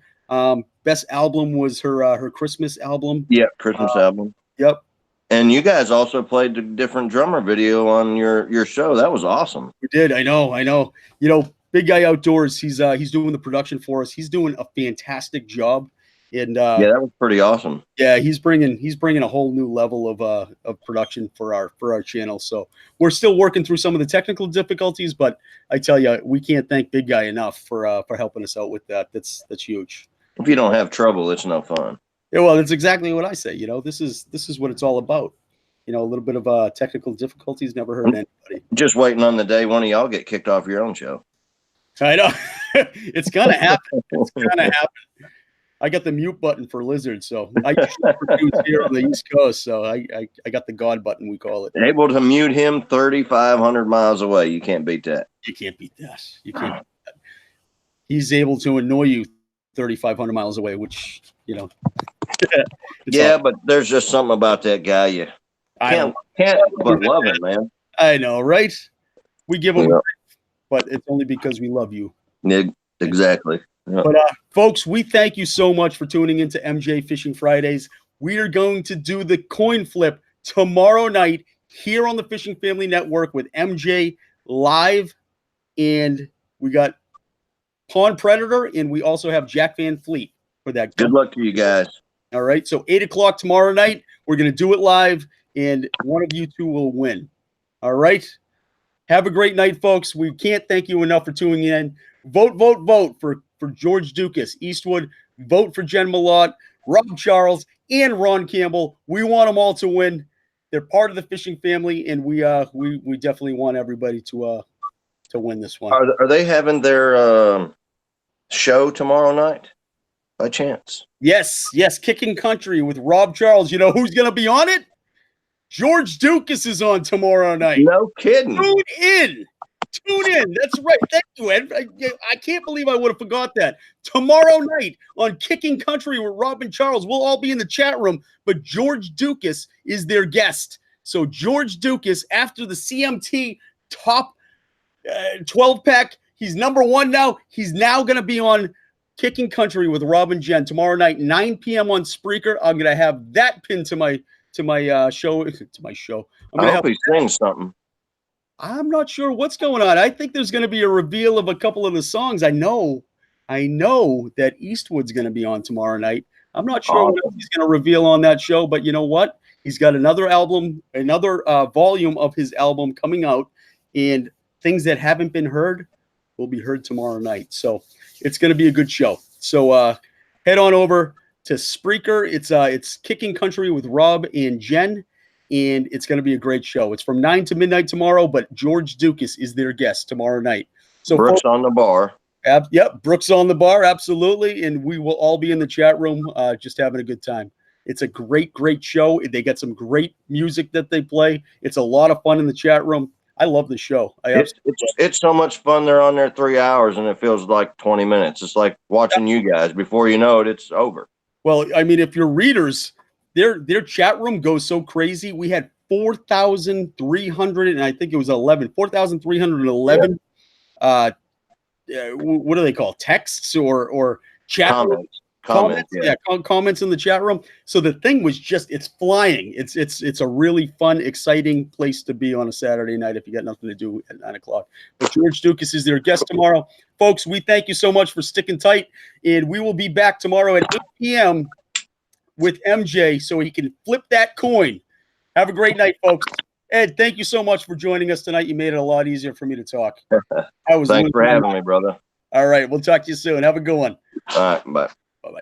Best album was her Christmas album. Yeah, Christmas album. Yep. And you guys also played the different drummer video on your show. That was awesome. We did. I know. Big Guy Outdoors. He's doing the production for us. He's doing a fantastic job. And that was pretty awesome. Yeah, he's bringing a whole new level of production for our channel. So we're still working through some of the technical difficulties, but I tell you, we can't thank Big Guy enough for helping us out with that. That's huge. If you don't have trouble, it's no fun. Yeah, well, that's exactly what I say. This is what it's all about. A little bit of technical difficulties never hurt anybody. Just waiting on the day one of y'all get kicked off your own show. I know. It's gonna happen. It's gonna happen. I got the mute button for Lizard, so I usually produce here on the East Coast. So I got the God button, we call it. Able to mute him 3,500 miles away. You can't beat that. You can't beat that. You can't beat that. He's able to annoy you 3,500 miles away, which yeah, but there's just something about that guy you can't but love him, man. I know, right? We give him, but it's only because we love you. Yeah, exactly. Yeah. But folks, we thank you so much for tuning into MJ Fishing Fridays. We are going to do the coin flip tomorrow night here on the Fishing Family Network with MJ live, and we got Pond Predator, and we also have Jack Van Fleet for that. Good luck to you guys. All right, so 8 o'clock tomorrow night, we're going to do it live, and one of you two will win. All right? Have a great night, folks. We can't thank you enough for tuning in. Vote for George Dukas, Eastwood. Vote for Jen Malott, Rob Charles, and Ron Campbell. We want them all to win. They're part of the fishing family, and we definitely want everybody to win this one. Are they having their show tomorrow night by chance? Yes. Kicking Country with Rob Charles. You know who's going to be on it? George Dukas is on tomorrow night. No kidding. Tune in. That's right. Thank you, Ed. I can't believe I would have forgot that. Tomorrow night on Kicking Country with Rob and Charles, we'll all be in the chat room, but George Dukas is their guest. So George Dukas, after the CMT top 12-pack, he's number 1 now. He's now going to be on Kicking Country with Rob and Jen tomorrow night, 9 p.m. on Spreaker. I'm going to have that pinned to my show. I hope he sings something. I'm not sure what's going on. I think there's going to be a reveal of a couple of the songs. I know that Eastwood's going to be on tomorrow night. I'm not sure what he's going to reveal on that show, but you know what? He's got another album, another volume of his album coming out, and things that haven't been heard. will be heard tomorrow night. So it's going to be a good show. So head on over to Spreaker. It's Kicking Country with Rob and Jen, and it's going to be a great show. It's from 9 to midnight tomorrow, but George Dukas is their guest tomorrow night. So Brooks on the bar. Yep, Brooks on the bar, absolutely, and we will all be in the chat room just having a good time. It's a great, great show. They got some great music that they play. It's a lot of fun in the chat room. I love the show. It's so much fun. They're on there 3 hours, and it feels like 20 minutes. It's like watching you guys. Before you know it, it's over. Well, I mean, if you're readers, their chat room goes so crazy. We had 4,300, and I think it was 4,311. What do they call texts or chat comments? Comments in the chat room. So the thing was it's flying. It's a really fun, exciting place to be on a Saturday night if you got nothing to do at 9 o'clock. But George Dukas is their guest tomorrow. Folks, we thank you so much for sticking tight, and we will be back tomorrow at 8 p.m. with MJ so he can flip that coin. Have a great night, folks. Ed, thank you so much for joining us tonight. You made it a lot easier for me to talk. Thanks for having me, brother. All right, we'll talk to you soon. Have a good one. All right, bye. Bye-bye.